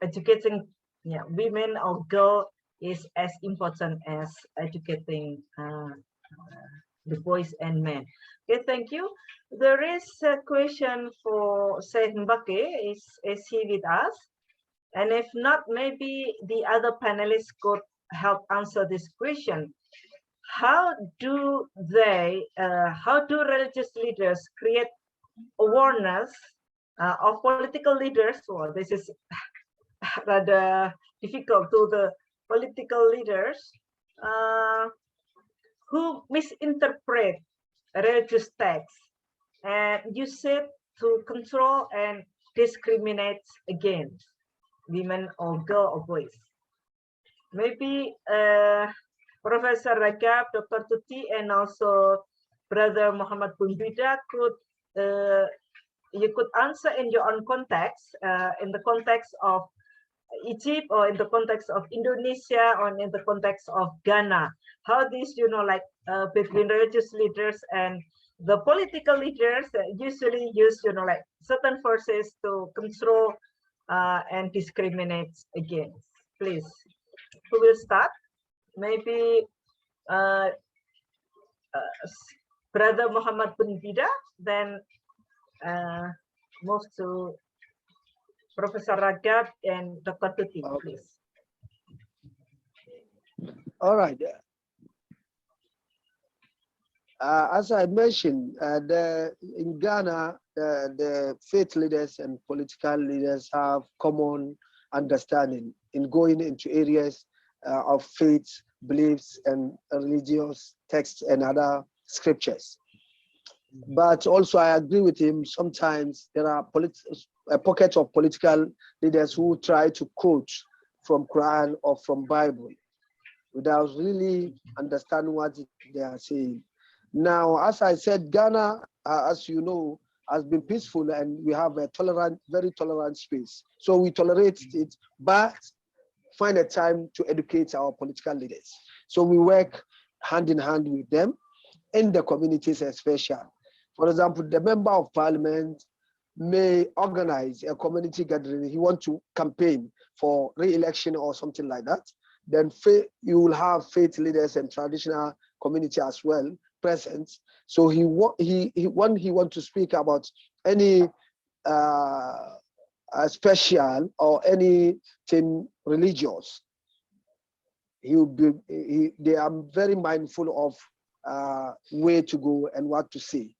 Educating women or girl is as important as educating the boys and men. Okay, thank you. There is a question for Syed Mbake. Is he with us? And if not, maybe the other panelists could help answer this question. How do religious leaders create awareness of political leaders? Well, this is rather difficult to the political leaders who misinterpret religious texts and use it to control and discriminate against women or girl or boys. Maybe Professor Ragab, Dr. Tuti, and also Brother Muhammad Bunbida could you could answer in your own context, in the context of Egypt or in the context of Indonesia or in the context of Ghana, how these, like between religious leaders and the political leaders usually use, like certain forces to control and discriminate against. Please, who will start? Maybe Brother Muhammad Bunbida, then move to Professor Ragab and Dr. Tuti, please. All right. As I mentioned, in Ghana, the faith leaders and political leaders have common understanding in going into areas of faith, beliefs, and religious texts and other scriptures. But also, I agree with him. Sometimes there are a pocket of political leaders who try to quote from Quran or from Bible without really understanding what they are saying. Now, as I said, Ghana, as you know, has been peaceful, and we have a tolerant, very tolerant space. So we tolerate it, but find a time to educate our political leaders. So we work hand in hand with them in the communities especially. For example, the member of parliament may organize a community gathering. He wants to campaign for re-election or something like that. Then you will have faith leaders and traditional community as well present. So when he wants to speak about any special or anything religious, they are very mindful of where to go and what to say.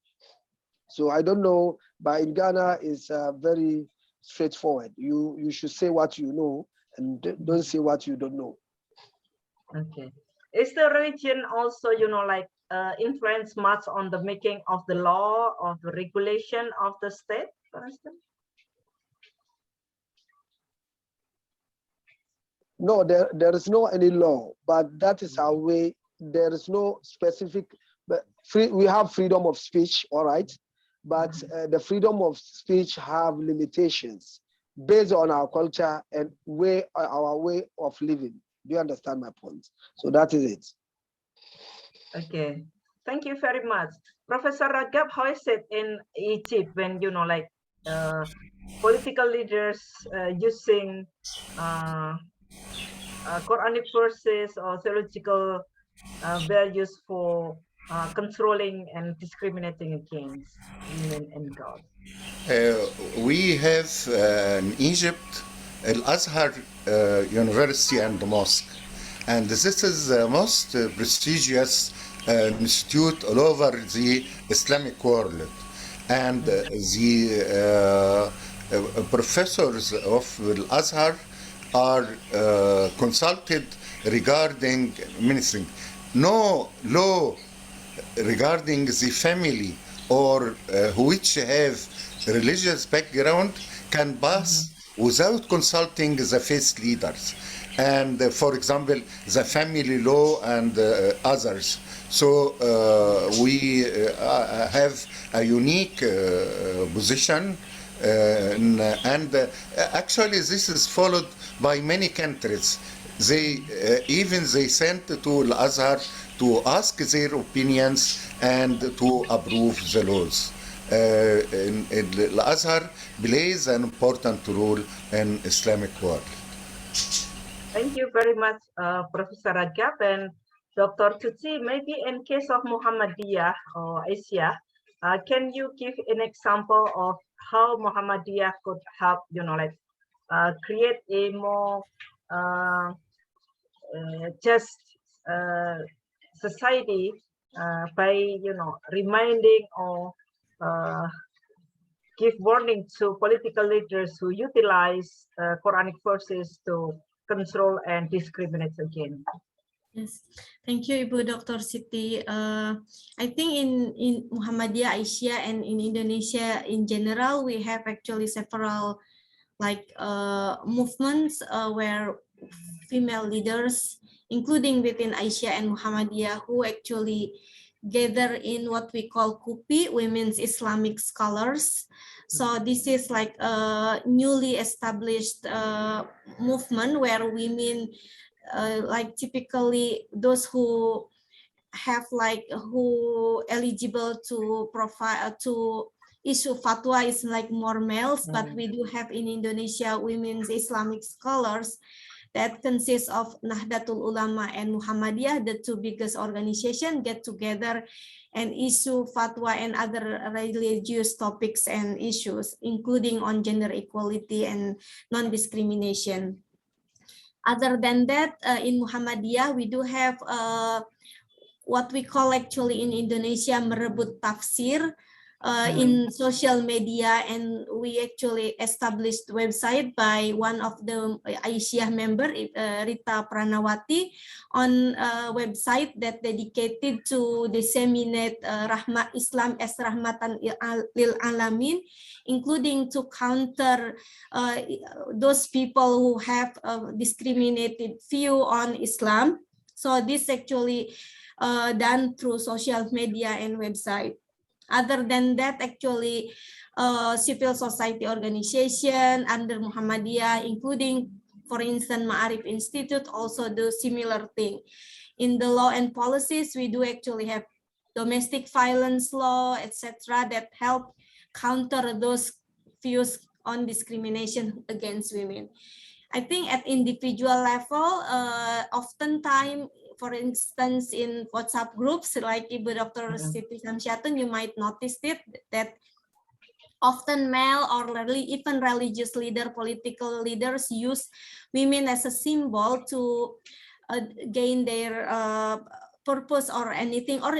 So I don't know, but in Ghana it's very straightforward. You should say what you know and don't say what you don't know. Okay. Is the religion also, like influence much on the making of the law, of the regulation of the state, for instance? No, there is no any law, but that is our way. There is no specific, but we have freedom of speech, all right, but the freedom of speech have limitations based on our culture and our way of living. Do you understand my point? So that is it. Okay, thank you very much. Professor Ragab, how is it in Egypt when, like political leaders using Quranic verses or theological values for controlling and discriminating against women and God? We have in Egypt Al-Azhar University and Mosque, and this is the most prestigious institute all over the Islamic world, and the professors of Al-Azhar are consulted regarding many things. No law regarding the family or which have religious background can pass without consulting the faith leaders, and for example the family law and others. So we have a unique position, and actually this is followed by many countries. They sent to Al-Azhar to ask their opinions and to approve the laws. Al-Azhar plays an important role in Islamic world. Thank you very much, Professor Ragab and Dr. Tuti. Maybe in case of Muhammadiyah or Asia, can you give an example of how Muhammadiyah could help, create a more just society by, reminding or give warning to political leaders who utilize Quranic verses to control and discriminate against? Yes, thank you, Ibu Dr. Siti. I think in Muhammadiyah Asia and in Indonesia in general, we have actually several movements where female leaders including within Aisyah and Muhammadiyah, who actually gather in what we call KUPI, Women's Islamic Scholars. So this is like a newly established movement where women, like typically those who have like who eligible to provide to issue fatwa is like more males, but we do have in Indonesia Women's Islamic Scholars that consists of Nahdlatul Ulama and Muhammadiyah, the two biggest organizations, get together and issue fatwa and other religious topics and issues, including on gender equality and non-discrimination. Other than that, in Muhammadiyah, we do have what we call actually in Indonesia merebut tafsir in social media, and we actually established website by one of the Aisyah member, Rita Pranawati, on a website that dedicated to disseminate Islam as rahmatan lil alamin, including to counter those people who have a discriminated view on Islam. So this actually done through social media and website. Other than that, actually, civil society organization under Muhammadiyah, including, for instance, Ma'arif Institute, also do similar thing. In the law and policies, we do actually have domestic violence law, etc., that help counter those views on discrimination against women. I think at individual level, oftentimes, for instance, in WhatsApp groups like Ibu Dr. Siti Samsyatun, you might notice it that often male or even religious leader, political leaders use women as a symbol to gain their purpose or anything, or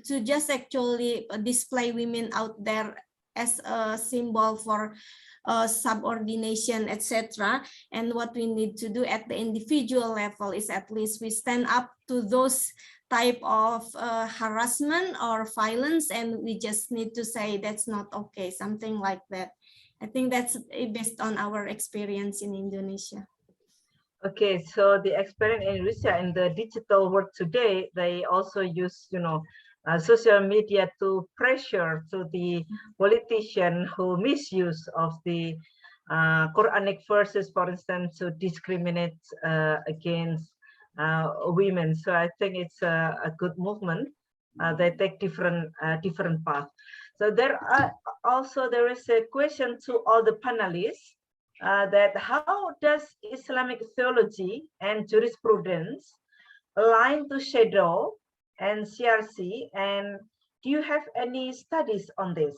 to just actually display women out there as a symbol for subordination, etc. And what we need to do at the individual level is at least we stand up to those type of harassment or violence, and we just need to say that's not okay, something like that. I think that's based on our experience in Indonesia. Okay, so the experience in Indonesia in the digital world today, they also use, social media to pressure to the politician who misuse of the Quranic verses, for instance, to discriminate against women. So I think it's a good movement. They take different paths. So there is a question to all the panelists that how does Islamic theology and jurisprudence align to shadow and CRC, and do you have any studies on this?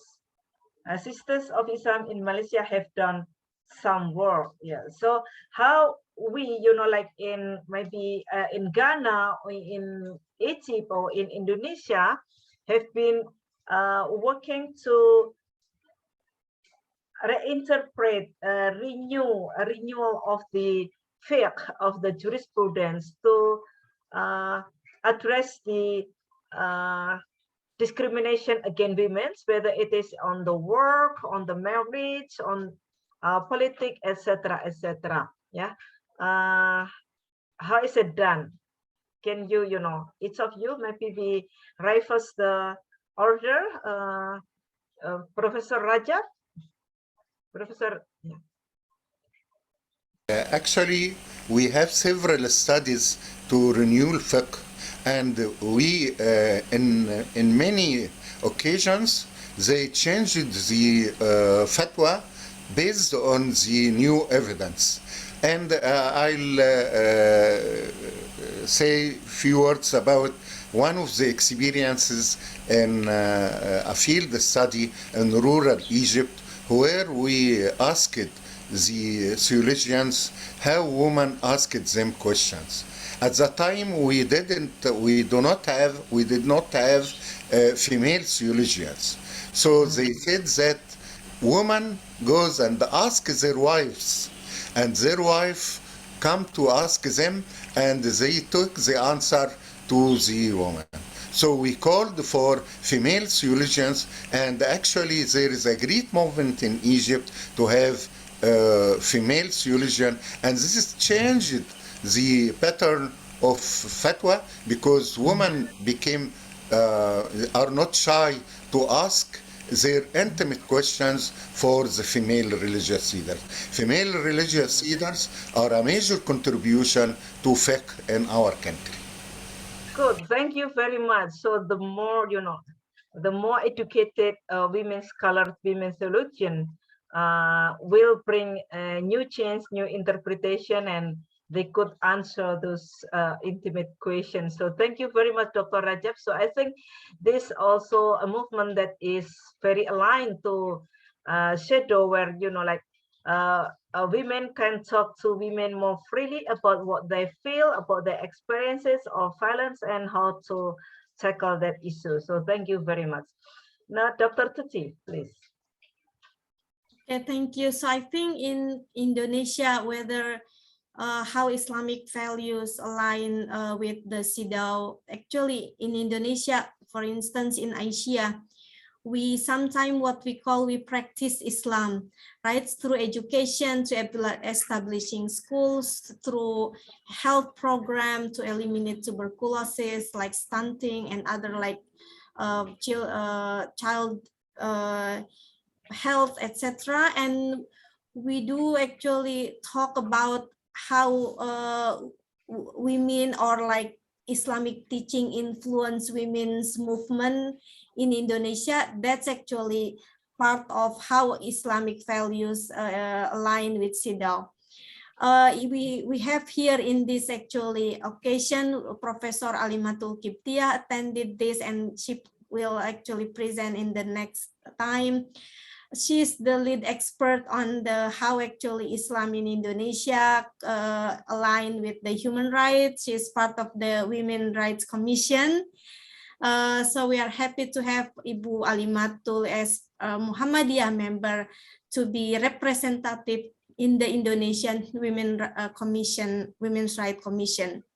Sisters of Islam in Malaysia have done some work. Yeah. So how we, like in maybe in Ghana or in Egypt or in Indonesia, have been working to reinterpret, renewal of the fiqh of the jurisprudence to address the discrimination against women, whether it is on the work, on the marriage, on politics, etc., etc. Yeah. How is it done? Can you, each of you maybe we reverse the order? Professor Rajab? Professor. Yeah. Actually, we have several studies to renew fiqh, and we, in many occasions, they changed the fatwa based on the new evidence. And I'll say a few words about one of the experiences in a field study in rural Egypt, where we asked the theologians how women asked them questions. At that time, we did not have female theologians. So they said that women goes and ask their wives, and their wife come to ask them, and they took the answer to the woman. So we called for female theologians, and actually there is a great movement in Egypt to have female theologian, and this has changed the pattern of fatwa, because women are not shy to ask their intimate questions for the female religious leaders. Female religious leaders are a major contribution to fiqh in our country. Good, thank you very much. So the more, the more educated women scholars, women theologians will bring new change, new interpretation, and they could answer those intimate questions. So thank you very much, Dr. Rajab. So I think this also a movement that is very aligned to Shadow, where, women can talk to women more freely about what they feel, about their experiences of violence, and how to tackle that issue. So thank you very much. Now, Dr. Tuti, please. Okay, thank you. So I think in Indonesia, whether how Islamic values align with the CEDAW, actually in Indonesia, for instance, in Asia, we sometimes we practice Islam, right? Through education, to establishing schools, through health program to eliminate tuberculosis, like stunting and other like child health, etc. And we do actually talk about how women or like Islamic teaching influence women's movement in Indonesia. That's actually part of how Islamic values align with CEDAW. We have here in this actually occasion, Professor Alimatul Kiptia attended this, and she will actually present in the next time. She's the lead expert on the how actually Islam in Indonesia align with the human rights. She's part of the Women Rights Commission. So we are happy to have Ibu Alimatul as a Muhammadiyah member to be representative in the Indonesian Women's Rights Commission.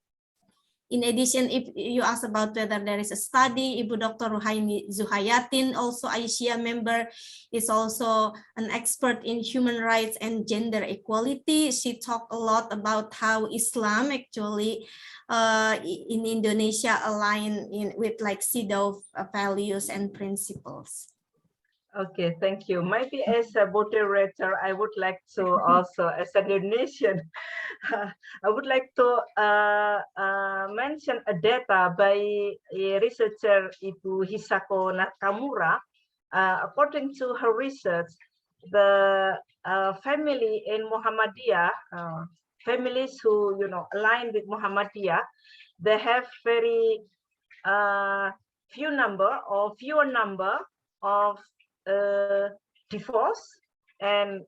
In addition, if you ask about whether there is a study, Ibu Dr. Ruhaini Zuhayatin, also Asia member, is also an expert in human rights and gender equality. She talked a lot about how Islam actually in Indonesia align with like CEDAW values and principles. Okay, thank you. Maybe as a moderator, I would like to also, as a donation, I would like to mention a data by a researcher Ibu Hisako Nakamura. According to her research, the family in Muhammadiyah, families who align with Muhammadiyah, they have very fewer number of divorce, and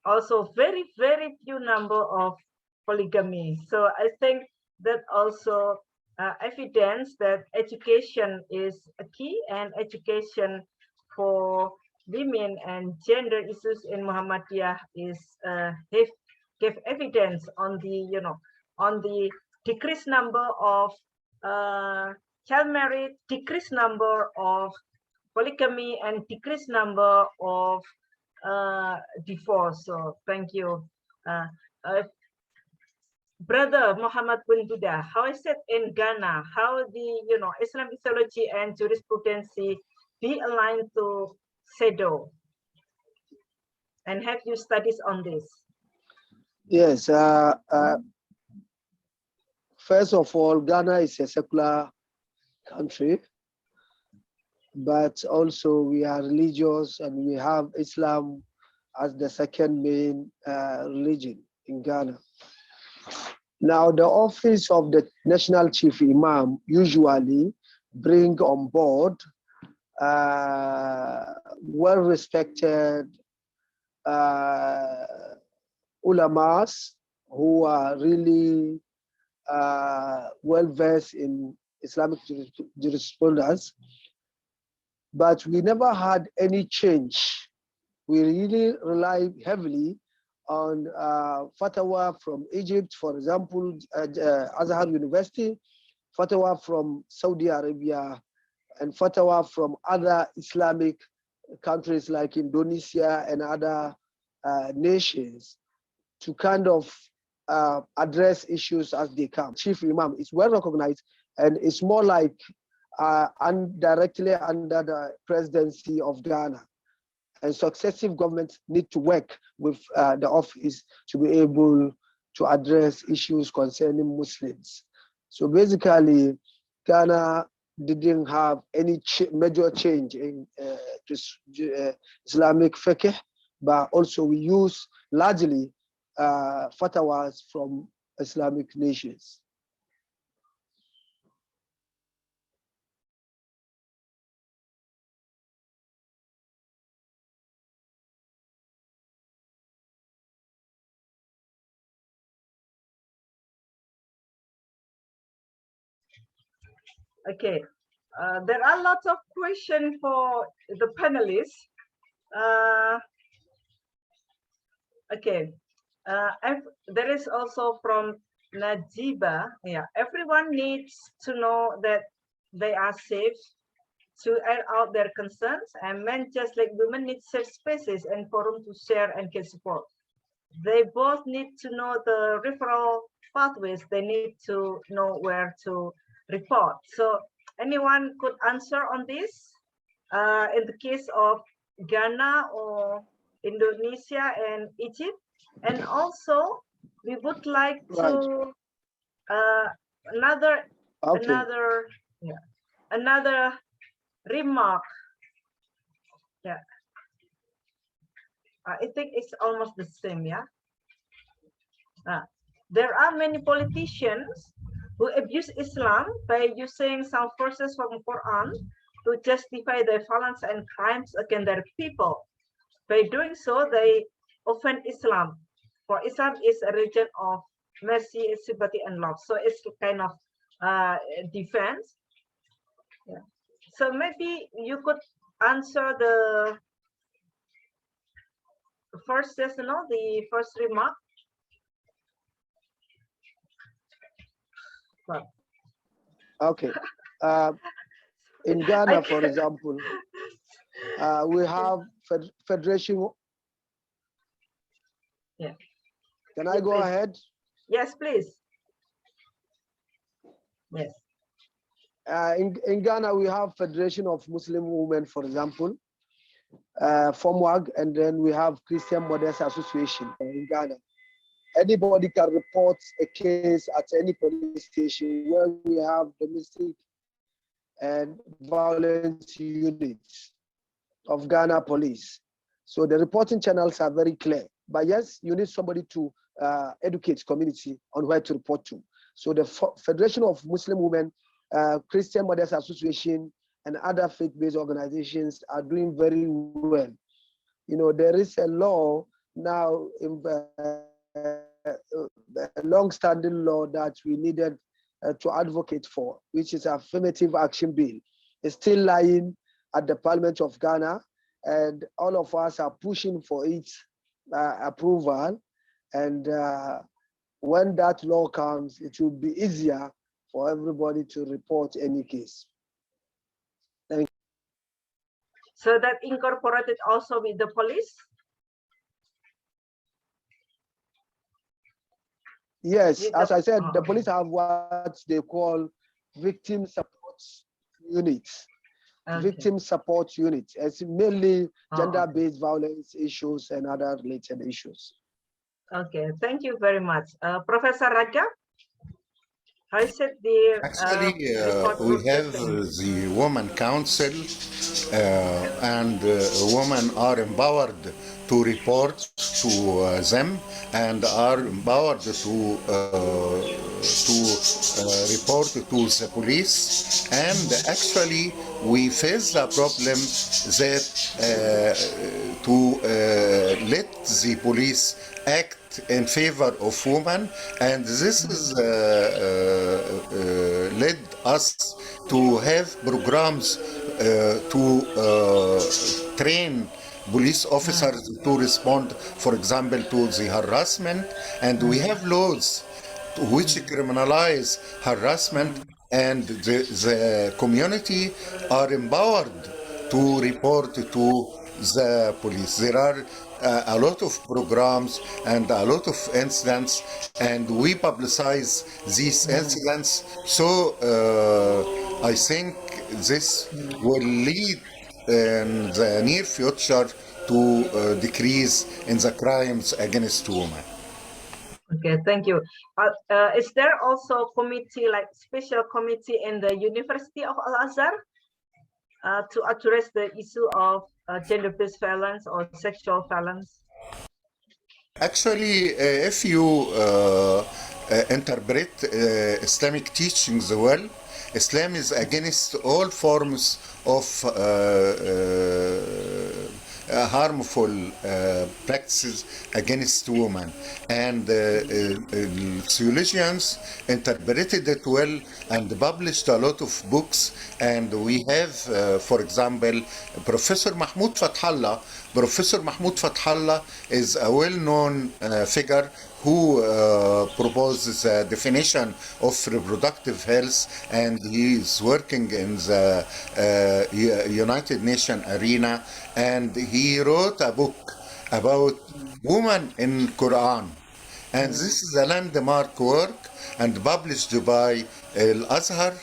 also very few number of polygamy. So I think that also evidence that education is a key, and education for women and gender issues in Muhammadiyah is give evidence on the on the decreased number of child marriage, decreased number of polygamy, and decreased number of divorce. So thank you. Brother Muhammad bin Buddha, how is it in Ghana? How the Islamic theology and jurisprudence be aligned to CEDAW? And have you studies on this? Yes. First of all, Ghana is a secular country, but also we are religious, and we have Islam as the second main religion in Ghana. Now, the office of the National Chief Imam usually bring on board well-respected ulamas who are really well-versed in Islamic jurisprudence. But we never had any change. We really rely heavily on fatwa from Egypt, for example, Azhar University, fatwa from Saudi Arabia, and fatwa from other Islamic countries like Indonesia and other nations to kind of address issues as they come. Chief Imam is well recognized, and it's more like indirectly under the presidency of Ghana. And successive governments need to work with the office to be able to address issues concerning Muslims. So basically, Ghana didn't have any major change in Islamic fiqh, but also we use largely fatwas from Islamic nations. Okay, there are lots of questions for the panelists. Okay, there is also from Najiba. Yeah, everyone needs to know that they are safe to air out their concerns, and men just like women need safe spaces and forum to share and get support. They both need to know the referral pathways. They need to know where to report. So anyone could answer on this in the case of Ghana or Indonesia and Egypt. And also we would like to another remark. Yeah, I think it's almost the same. Yeah, there are many politicians who abuse Islam by using some verses from the Quran to justify their violence and crimes against their people. By doing so, they offend Islam. For Islam is a religion of mercy, sympathy, and love. So it's kind of defense. Yeah. So maybe you could answer the first, the first remark. Okay. In Ghana, for example, we have federation. Yeah. Can I go ahead? Yes, please. Yes. In Ghana, we have Federation of Muslim Women, for example, FOMWAG, and then we have Christian Mothers Association in Ghana. Anybody can report a case at any police station where we have domestic and violence units of Ghana Police. So the reporting channels are very clear. But yes, you need somebody to educate community on where to report to. So the Federation of Muslim Women, Christian Mothers Association, and other faith-based organizations are doing very well. You know, there is a law now, a long-standing law that we needed to advocate for, which is affirmative action bill. It's still lying at the Parliament of Ghana, and all of us are pushing for its approval. And when that law comes, it will be easier for everybody to report any case. Thank you. So that incorporated also with the police? Yes, as I said, the police have what they call victim support units. Okay. Victim support units. It's mainly gender-based violence issues and other related issues. Okay, thank you very much. Professor Raja, how is it the... Actually, we have the Women Council and women are empowered to report to them and are empowered to report to the police. And actually, we face the problem that to let the police act in favor of women, and this is led us to have programs to train police officers to respond, for example, to the harassment, and we have laws which criminalize harassment, and the community are empowered to report to the police. There are a lot of programs and a lot of incidents, and we publicize these incidents. So I think this will lead in the near future to decrease in the crimes against women. Okay, thank you. Is there also committee, like special committee in the University of Al-Azhar to address the issue of gender-based violence or sexual violence? Actually, if you interpret Islamic teachings well, Islam is against all forms of harmful practices against women, and theologians interpreted it well and published a lot of books. And we have, for example, Professor Mahmoud Fathallah. Professor Mahmoud Fathallah is a well-known figure who proposes a definition of reproductive health, and he is working in the United Nations arena, and he wrote a book about women in Quran, and this is a landmark work and published by Al-Azhar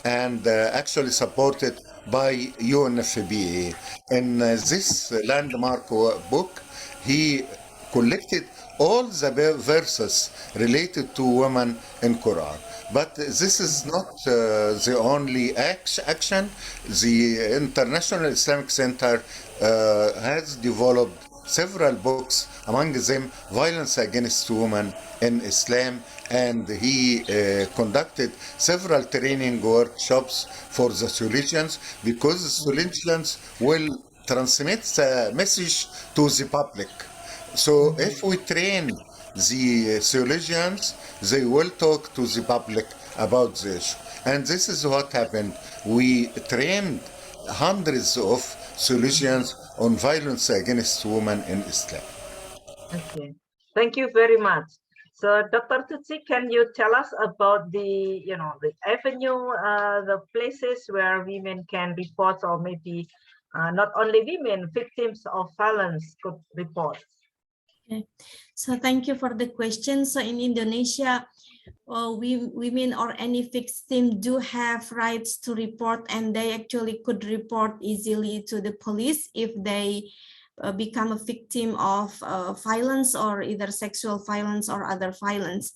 and actually supported by UNFPA. In this landmark book, he collected all the verses related to women in Quran. But this is not the only action. The International Islamic Center has developed several books, among them Violence Against Women in Islam, and he conducted several training workshops for the theologians, because the theologians will transmit the message to the public. So if we train the theologians, they will talk to the public about the issue. And this is what happened. We trained hundreds of theologians on violence against women in Islam. Okay, thank you very much. So, Dr. Tutsi, can you tell us about the, the avenue, the places where women can report, or maybe not only women, victims of violence could report? Okay, so thank you for the question. So in Indonesia, women or any victim do have rights to report, and they actually could report easily to the police if they become a victim of violence, or either sexual violence or other violence.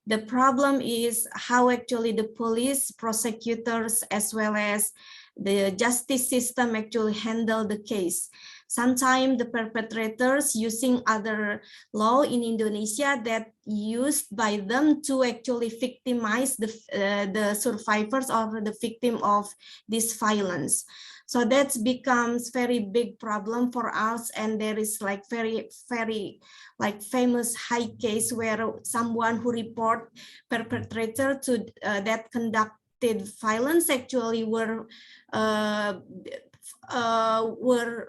The problem is how actually the police, prosecutors, as well as the justice system actually handle the case. Sometimes the perpetrators using other law in Indonesia that used by them to actually victimize the survivors or the victim of this violence. So that becomes very big problem for us, and there is like very like famous high case where someone who report perpetrator to that conducted violence actually were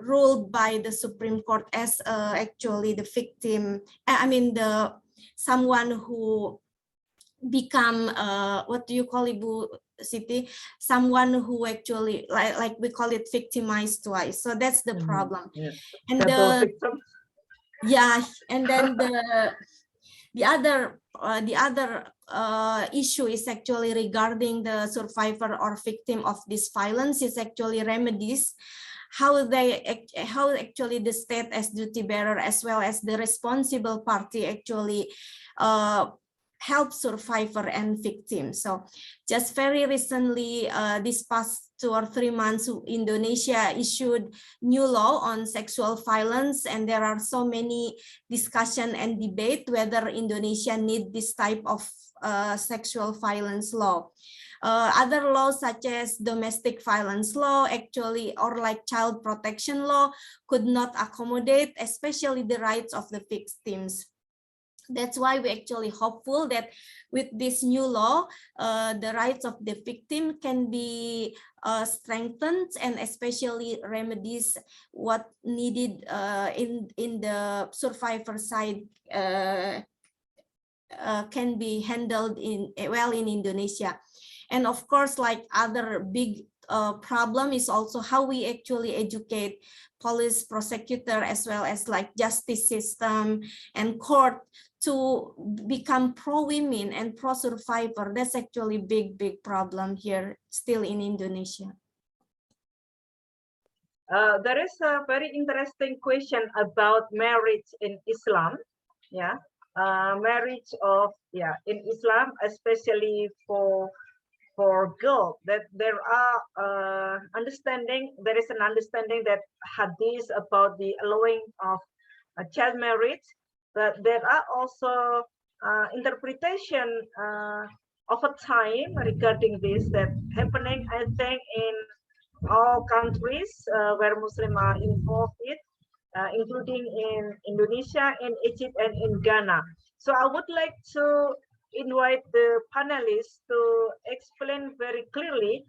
ruled by the Supreme Court as actually the victim. I mean the someone who become what do you call it, Bu Siti? Someone who actually like we call it victimized twice. So that's the problem. Yeah. And and then the other issue is actually regarding the survivor or victim of this violence is actually remedies, how actually the state as duty bearer as well as the responsible party actually help survivor and victim. So just very recently, this past 2 or 3 months, Indonesia issued new law on sexual violence, and there are so many discussion and debate whether Indonesia need this type of sexual violence law. Other laws such as domestic violence law actually, or like child protection law, could not accommodate especially the rights of the victims. That's why we actually hopeful that with this new law, the rights of the victim can be strengthened, and especially remedies what needed in the survivor side can be handled in Indonesia. And of course, like other big problem is also how we actually educate police, prosecutor, as well as like justice system and court to become pro-women and pro-survivor. That's actually big problem here still in Indonesia. There is a very interesting question about marriage in Islam. Yeah, marriage of in Islam, especially for girls, that there are there is an understanding that hadith about the allowing of child marriage, but there are also interpretation over time regarding this that happening, I think, in all countries where Muslims are involved in, including in Indonesia, in Egypt, and in Ghana. So I would like to invite the panelists to explain very clearly,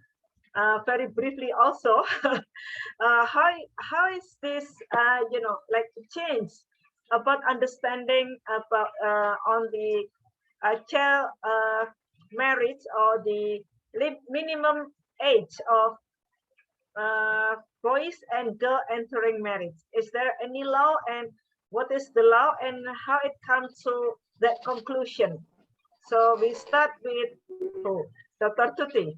very briefly also, how is this, like change about understanding about on the child marriage or the minimum age of boys and girls entering marriage. Is there any law, and what is the law, and how it comes to that conclusion? So we start with Dr. Tuti.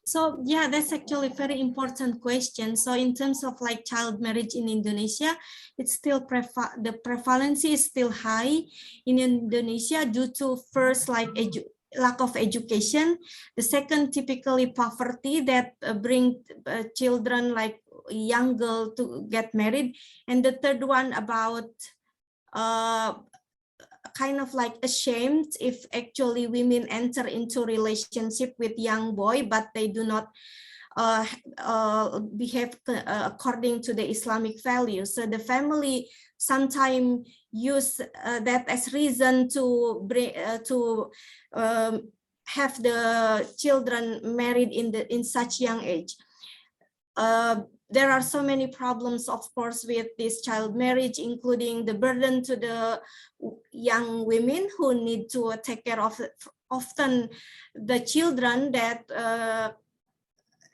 So yeah, that's actually a very important question. So in terms of like child marriage in Indonesia, it's still the prevalence is still high in Indonesia due to first like lack of education. The second, typically poverty that bring children like young girl to get married. And the third one about kind of like ashamed if actually women enter into relationship with young boy, but they do not behave according to the Islamic values. So the family sometimes use that as reason to bring have the children married in such young age. There are so many problems, of course, with this child marriage, including the burden to the young women who need to take care of often the children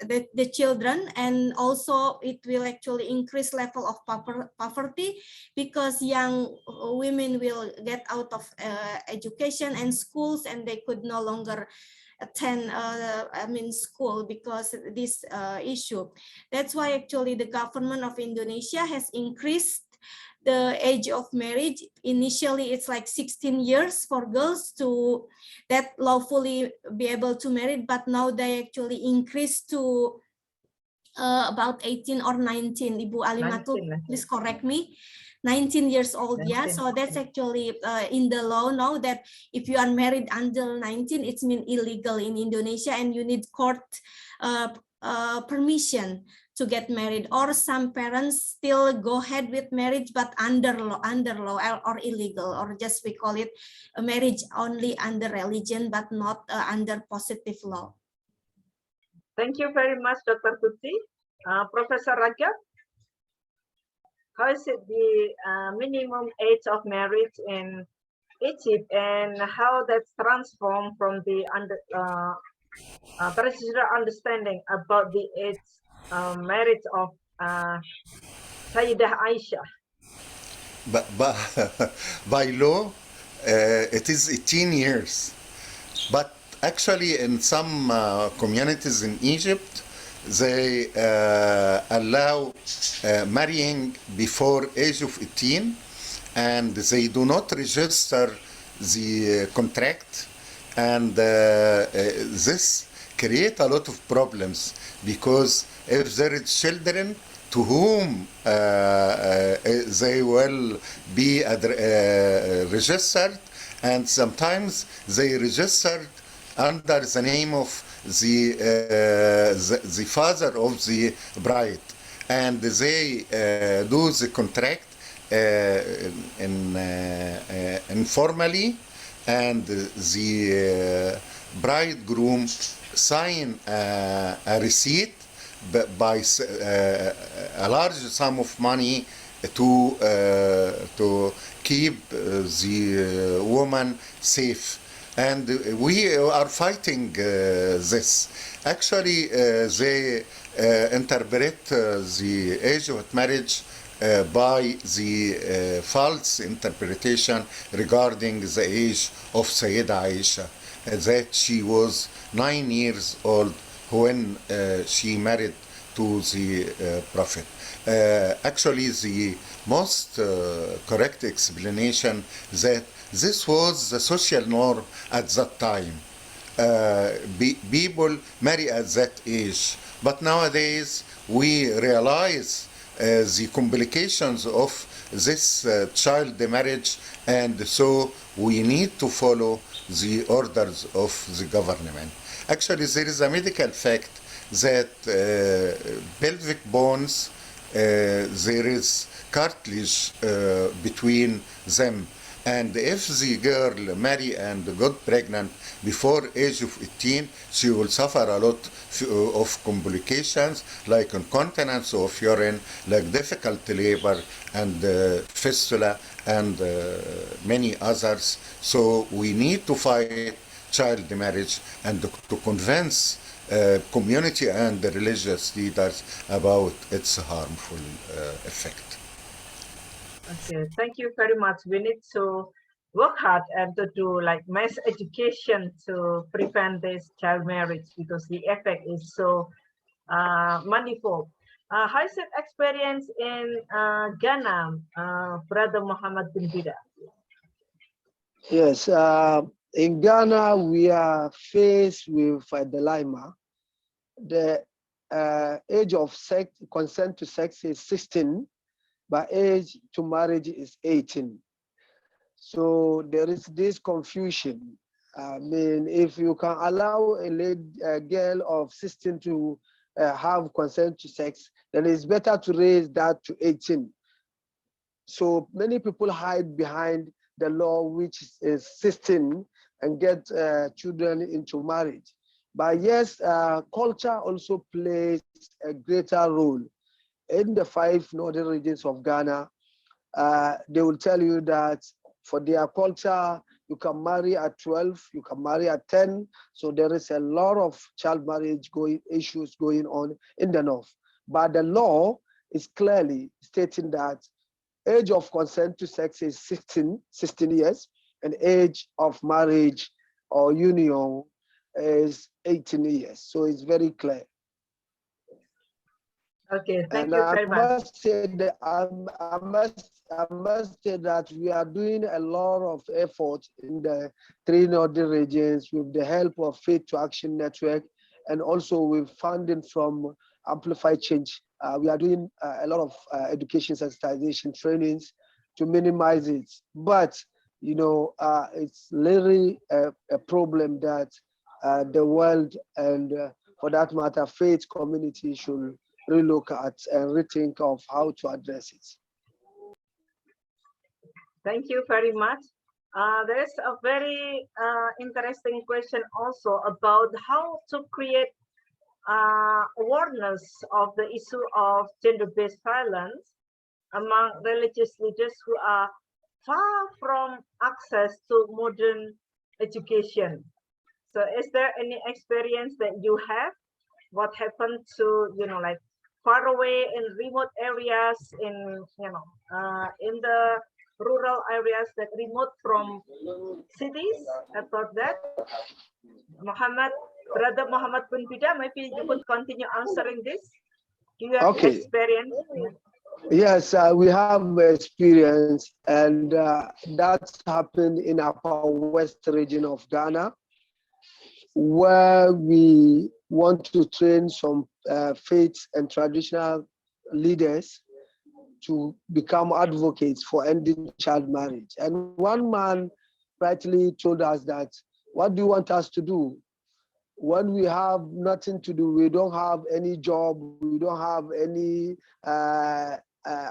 the children, and also it will actually increase level of poverty because young women will get out of education and schools, and they could no longer attend school because this issue. That's why actually the government of Indonesia has increased the age of marriage. Initially it's like 16 years for girls to that lawfully be able to marry, but now they actually increased to about 18 or 19. Ibu Alimatul, please correct me. 19 years old, 19. Yeah. So that's actually in the law now that if you are married under 19, it's mean illegal in Indonesia, and you need court permission to get married. Or some parents still go ahead with marriage, but under law or illegal, or just we call it a marriage only under religion, but not under positive law. Thank you very much, Dr. Tuti. Professor Rajab, how is it the minimum age of marriage in Egypt, and how that's transformed from the traditional understanding about the age marriage of Sayyidah Aisha? But by law, it is 18 years. But actually, in some communities in Egypt, they allow marrying before age of 18, and they do not register the contract, and this create a lot of problems, because if there is children to whom they will be registered, and sometimes they registered under the name of the father of the bride, and they do the contract informally, and the bridegroom sign a receipt by a large sum of money to keep the woman safe. And we are fighting this. Actually, they interpret the age of marriage by the false interpretation regarding the age of Sayyida Aisha, that she was 9 years old when she married to the Prophet. Actually, the most correct explanation that this was the social norm at that time. People marry at that age. But nowadays, we realize the complications of this child marriage, and so we need to follow the orders of the government. Actually, there is a medical fact that pelvic bones, there is cartilage between them. And if the girl marry and got pregnant before age of 18, she will suffer a lot of complications like incontinence of urine, like difficult labor and fistula and many others. So we need to fight child marriage and to convince community and the religious leaders about its harmful effect. Okay, thank you very much. We need to work hard and to do like mass education to prevent this child marriage because the effect is so manifold. How is it experience in Ghana, Brother Muhammad bin Bida? Yes, in Ghana, we are faced with a dilemma. The age of consent to sex is 16, but age to marriage is 18. So there is this confusion. I mean, if you can allow a girl of 16 to have consent to sex, then it's better to raise that to 18. So many people hide behind the law, which is 16, and get children into marriage. But yes, culture also plays a greater role. In the 5 northern regions of Ghana, they will tell you that for their culture, you can marry at 12, you can marry at 10. So there is a lot of child marriage issues going on in the north. But the law is clearly stating that age of consent to sex is 16 years, and age of marriage or union is 18 years. So it's very clear. Okay, thank you very much. I must say that we are doing a lot of effort in the 3 northern regions with the help of Faith to Action Network and also with funding from Amplify Change. We are doing a lot of education sensitization trainings to minimize it. But, you know, it's literally a problem that the world and for that matter, faith community should relook at and rethink of how to address it. Thank you very much. There's a very interesting question also about how to create awareness of the issue of gender-based violence among religious leaders who are far from access to modern education. So is there any experience that you have? What happened to, you know, like far away in remote areas, in, you know, in the rural areas that remote from cities, about that? Brother Muhammad bin Bida, maybe you could continue answering this. Do you have experience? Yes, we have experience, and that's happened in Upper West region of Ghana, where we want to train some faith and traditional leaders to become advocates for ending child marriage. And one man rightly told us that, what do you want us to do? When we have nothing to do, we don't have any job, we don't have any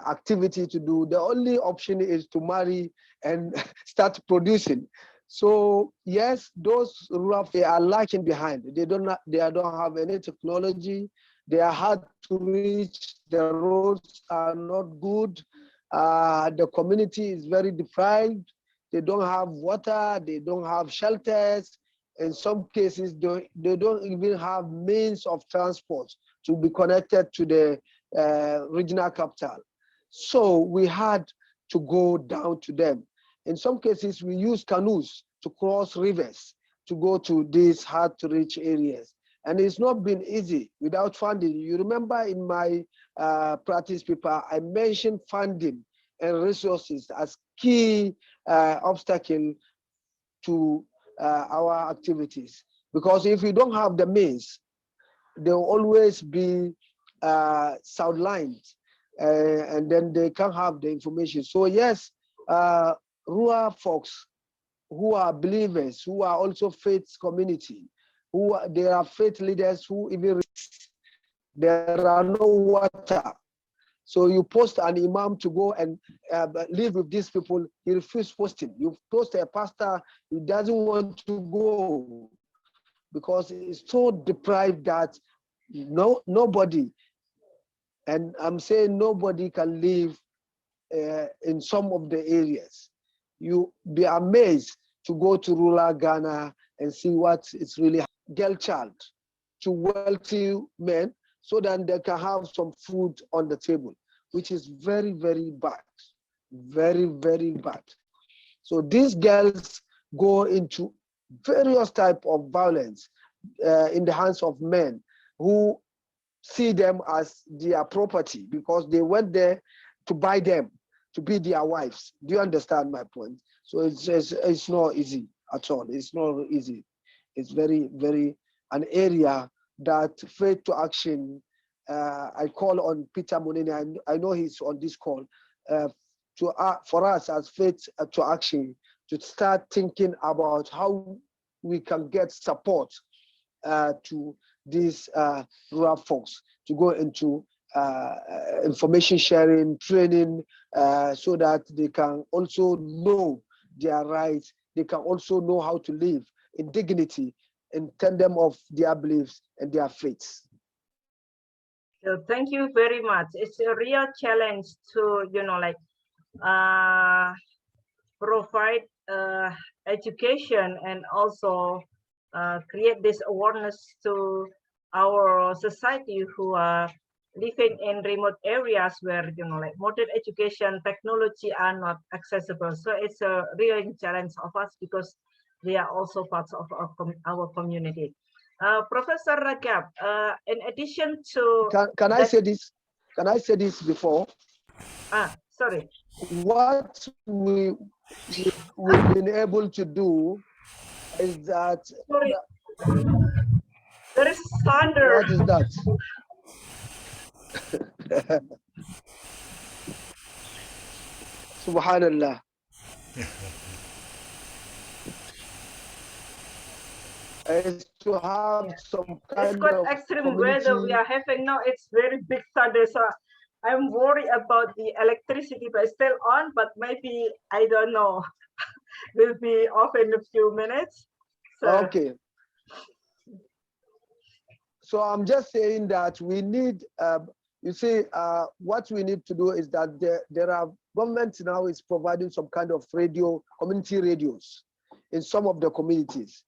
activity to do, the only option is to marry and start producing. So yes, those rural, they are lagging behind. They don't have any technology. They are hard to reach. The roads are not good. The community is very deprived. they don't have water, they don't have shelters. In some cases, they don't even have means of transport to be connected to the regional capital. So we had to go down to them. In some cases, we use canoes to cross rivers to go to these hard to reach areas. And it's not been easy without funding. You remember in my practice paper, I mentioned funding and resources as key obstacle to our activities. Because if you don't have the means, there will always be sidelined, and then they can't have the information. So yes, rural folks who are believers, who are also faith community, there are faith leaders who even there are no water. So you post an imam to go and live with these people, he refuses posting. You post a pastor, he doesn't want to go because he's so deprived that nobody, and I'm saying nobody can live in some of the areas. You be amazed to go to rural Ghana and see what is really girl child to wealthy men so that they can have some food on the table, which is very, very bad, very, very bad. So these girls go into various types of violence in the hands of men who see them as their property because they went there to buy them, to be their wives. Do you understand my point? So it's not easy at all. It's not easy. It's very, very an area that Faith to Action, I call on Peter Munene, I know he's on this call, for us as Faith to Action to start thinking about how we can get support to these rural folks to go into information sharing, training, so that they can also know their rights. They can also know how to live in dignity in tandem of their beliefs and their faiths. So thank you very much. It's a real challenge to, provide education and also create this awareness to our society who are living in remote areas where modern education technology are not accessible. So it's a real challenge of us because they are also parts of our community. Professor Ragab, in addition to can I say this? Can I say this before? Sorry. What we've been able to do is that. Sorry. There is thunder. What is that? Subhanallah. Is to have some kind it's quite of extreme weather we are having now. It's very big thunder, so I'm worried about the electricity, but it's still on, but maybe, I don't know, will be off in a few minutes. So. Okay. So I'm just saying that we need, you see, what we need to do is that there are government now is providing some kind of radio, community radios in some of the communities.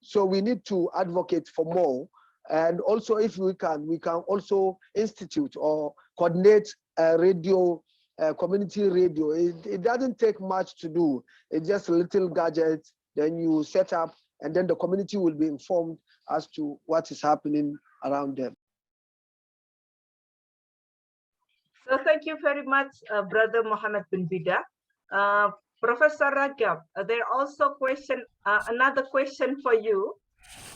So we need to advocate for more. And also if we can also institute or coordinate a radio, community radio. It doesn't take much to do. It's just a little gadget, then you set up, and then the community will be informed as to what is happening around them. So thank you very much, Brother Mohammed bin Bida. Professor Ragab, there also another question for you.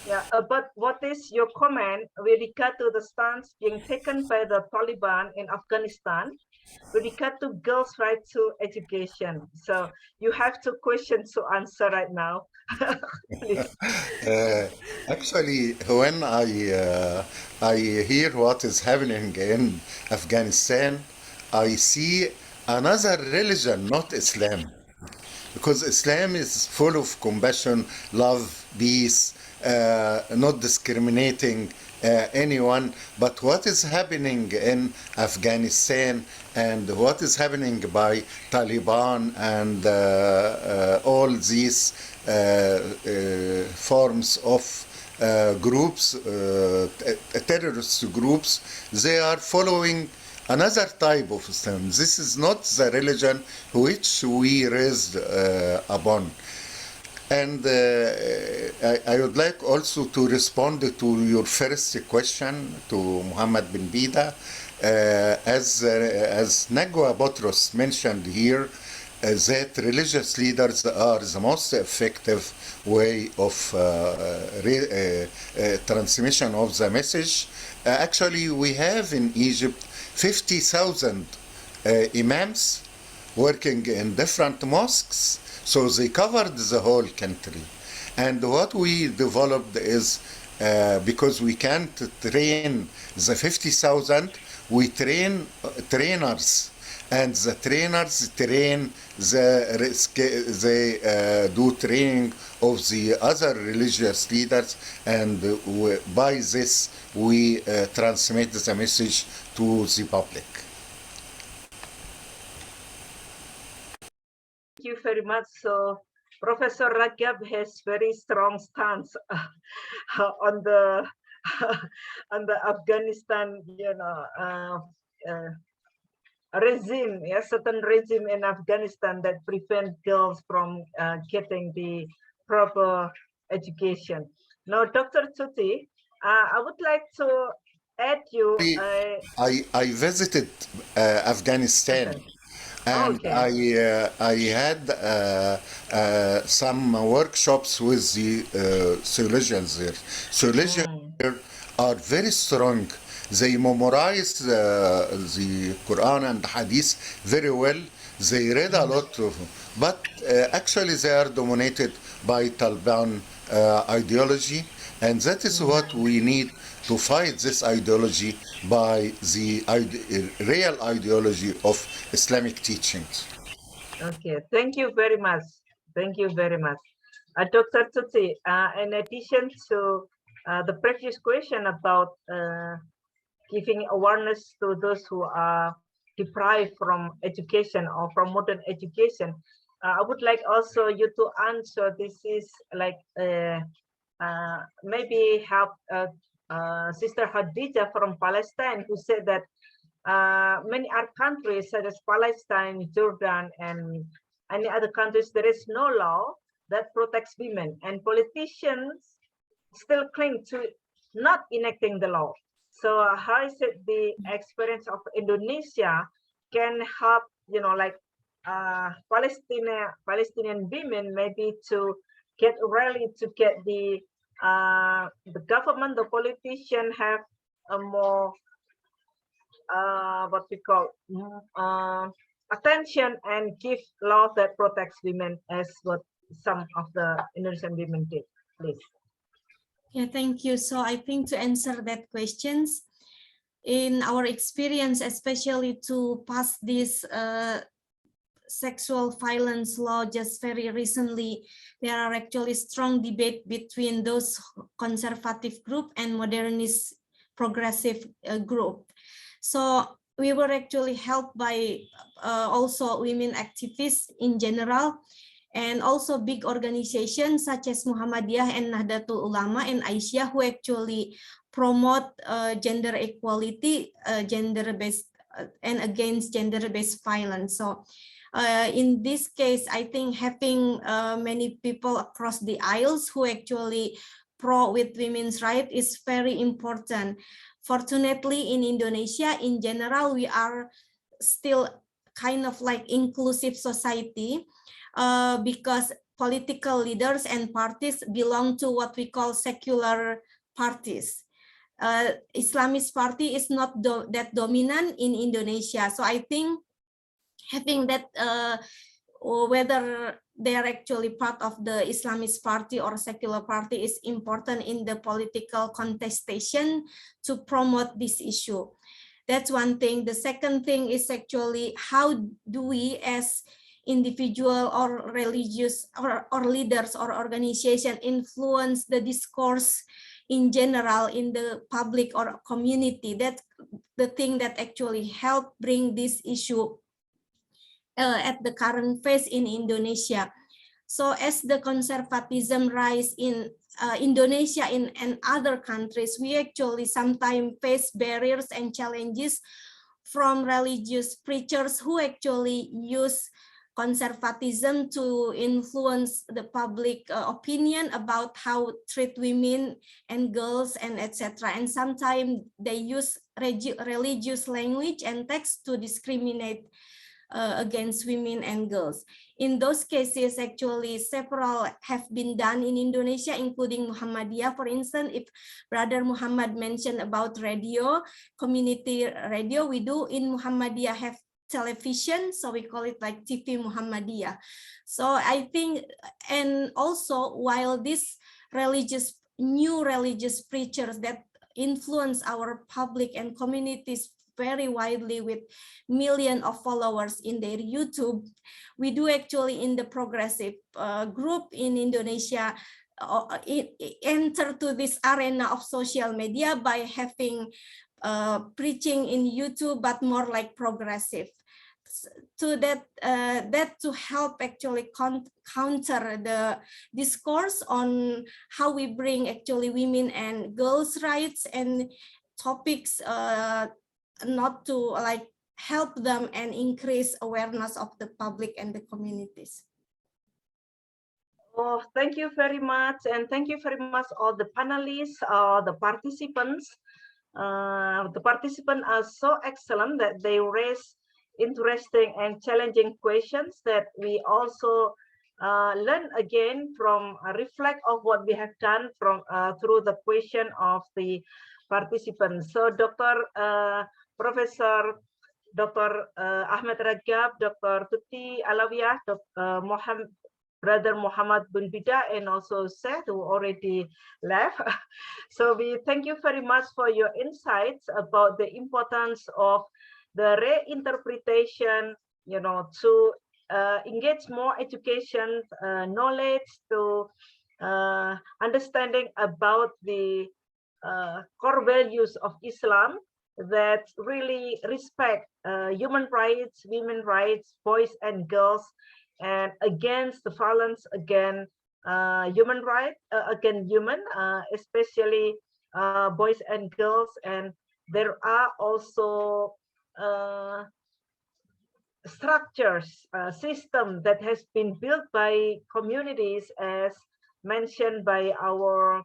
Yeah, but what is your comment with regard to the stance being taken by the Taliban in Afghanistan with regard to girls' right to education? So you have 2 questions to answer right now. Actually, when I hear what is happening in Afghanistan, I see another religion, not Islam. Because Islam is full of compassion, love, peace, not discriminating anyone, but what is happening in Afghanistan and what is happening by Taliban and all these forms of groups, terrorist groups, they are following another type of Islam. This is not the religion which we raised upon. And I would like also to respond to your first question to Muhammad bin Bida. As Nagwa Botros mentioned here, that religious leaders are the most effective way of transmission of the message. Actually, we have in Egypt 50,000 imams working in different mosques, so they covered the whole country. And what we developed is, because we can't train the 50,000, we train trainers, and the trainers train they do training of the other religious leaders, and by this we transmit the message to the public. Thank you very much. So Professor Rajab has very strong stance on the Afghanistan, regime, certain regime in Afghanistan that prevent girls from getting the proper education. Now, Dr. Tuti, I would like to add you. I visited Afghanistan. Okay. And Okay. I had some workshops with the theologians there. Theologians there are very strong. They memorize the Quran and Hadith very well. They read a lot of, but actually they are dominated by Taliban ideology, and that is what we need to fight this ideology by the real ideology of Islamic teachings. Okay, thank you very much. Thank you very much. Dr. Tuti, in addition to the previous question about giving awareness to those who are deprived from education or from modern education, I would like also you to answer. This is like maybe help Sister Khadija from Palestine, who said that many other countries such as Palestine, Jordan, and any other countries, there is no law that protects women, and politicians still cling to not enacting the law. So how is it the experience of Indonesia can help, like Palestinian women maybe to get really to get the government, the politician have a more what we call attention and give law that protects women, as what some of the Indonesian women did, please. Yeah, thank you. So I think to answer that questions, in our experience, especially to pass this sexual violence law just very recently, there are actually strong debate between those conservative group and modernist progressive group. So we were actually helped by also women activists in general, and also big organizations such as Muhammadiyah and Nahdlatul Ulama and Aisyah, who actually promote gender equality, gender-based and against gender-based violence. So in this case, I think having many people across the aisles who actually pro with women's rights is very important. Fortunately, in Indonesia, in general, we are still kind of like inclusive society because political leaders and parties belong to what we call secular parties. Islamist party is not that dominant in Indonesia. So I think having that, whether they are actually part of the Islamist party or secular party, is important in the political contestation to promote this issue. That's one thing. The second thing is actually how do we as individual or religious or leaders or organization influence the discourse in general in the public or community. That's the thing that actually help bring this issue at the current phase in Indonesia. So as the conservatism rise in Indonesia and other countries, we actually sometimes face barriers and challenges from religious preachers who actually use conservatism to influence the public opinion about how treat women and girls and etc. And sometimes they use religious language and text to discriminate against women and girls. In those cases, actually, several have been done in Indonesia, including Muhammadiyah. For instance, if Brother Muhammad mentioned about radio, community radio, we do in Muhammadiyah have television, so we call it like TV Muhammadiyah. So I think, and also while these new religious preachers that influence our public and communities very widely with millions of followers in their YouTube, we do actually in the progressive group in Indonesia enter to this arena of social media by having preaching in YouTube, but more like progressive. To that to help actually counter the discourse on how we bring actually women and girls' rights and topics not to like help them and increase awareness of the public and the communities. Oh, thank you very much, and thank you very much all the panelists, the participants. The participants are so excellent that they raise interesting and challenging questions that we also learn again from reflect of what we have done from through the question of the participants. So Professor Dr. Ahmad Ragab, Dr. Tuti Alawiyah, Brother Muhammad Bunbida, and also Seth, who already left. So we thank you very much for your insights about the importance of the reinterpretation, to engage more education, knowledge, to understanding about the core values of Islam that really respect human rights, women's rights, boys and girls, and against the violence against human rights, against human, especially boys and girls. And there are also structures, system that has been built by communities, as mentioned by our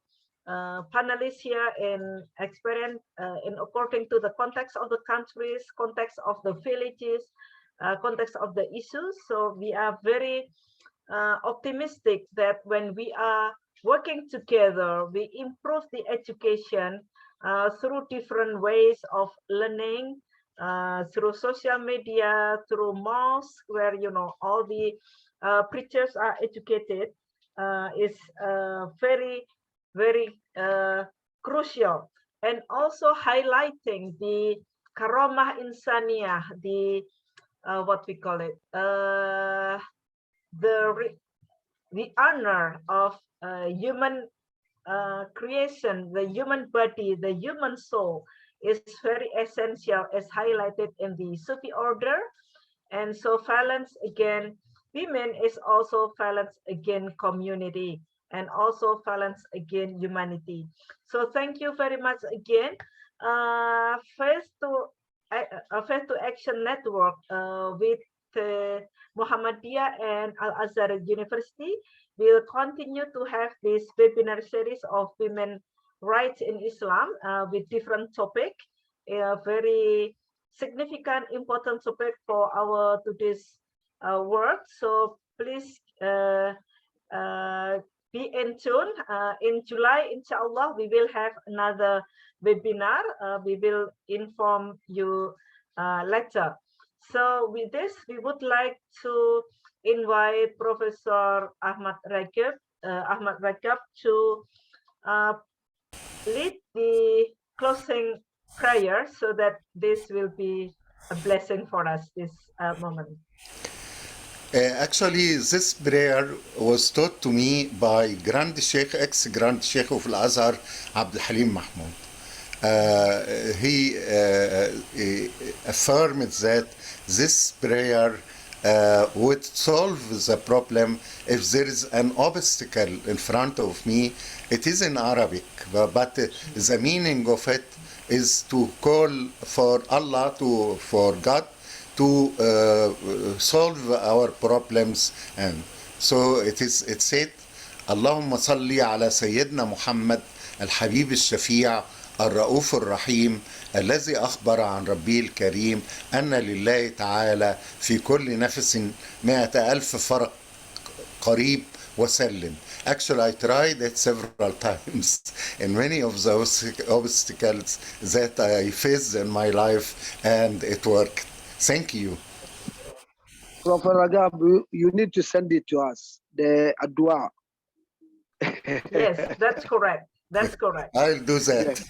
panelists here, in experience, in according to the context of the countries, context of the villages, context of the issues. So we are very optimistic that when we are working together, we improve the education through different ways of learning, through social media, through mosques, where all the preachers are educated, is very, very crucial. And also highlighting the karamah insaniyah, the what we call it, the honor of human creation, the human body, the human soul, is very essential, as highlighted in the Sufi order. And so violence against women is also violence against community, and also violence against humanity. So thank you very much again. First to Action Network with Muhammadiyah and Al-Azhar University will continue to have this webinar series of women rights in Islam with different topic, a very significant, important topic for our today's work. So please be in tune. In July, inshallah, we will have another webinar. We will inform you later. So with this, we would like to invite Professor Ahmad Ragab to lead the closing prayer, so that this will be a blessing for us this moment. Actually, this prayer was taught to me by Grand Sheikh, ex-Grand Sheikh of Al-Azhar, Abdul Halim Mahmoud. He affirmed that this prayer would solve the problem if there is an obstacle in front of me. It is in Arabic, but the meaning of it is to call for Allah, for God, to solve our problems. And so it said, اللهم صل على سيدنا محمد الحبيب الشفيع الرؤوف الرحيم الذي أخبر عن ربه الكريم أن لله تعالى في كل نفس 100,000 فرق قريب وسلم. Actually, I tried it several times in many of those obstacles that I faced in my life, and it worked. Thank you. Prophet Ragab, you need to send it to us, the Adwa. Yes, that's correct. That's correct. I'll do that.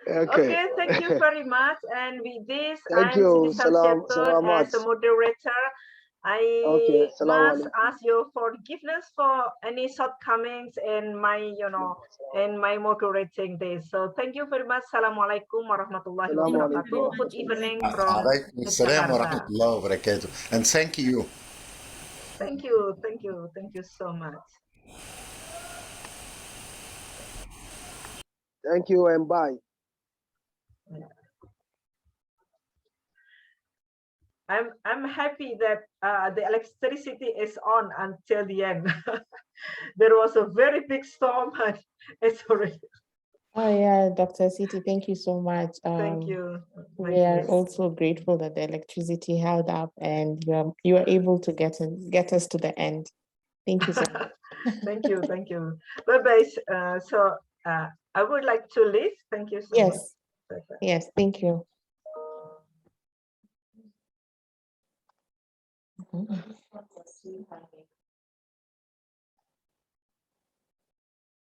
Okay, thank you very much. And with this, Thank I'm you. Siti Samsiatun as a moderator. I must ask your forgiveness for any shortcomings in my, in my moderating this. So thank you very much. Assalamualaikum warahmatullahi wabarakatuh. Good evening from Assalamu warahmatullahi wabarakatuh. And thank you. Thank you. Thank you. Thank you so much. Thank you and bye. I'm happy that the electricity is on until the end. There was a very big storm and it's already. Oh yeah, Dr. Siti, thank you so much. Thank you. We are also grateful that the electricity held up and you are able to get us to the end. Thank you so much. Thank you. Thank you. Bye-bye. So I would like to leave. Thank you so much. Yes, thank you.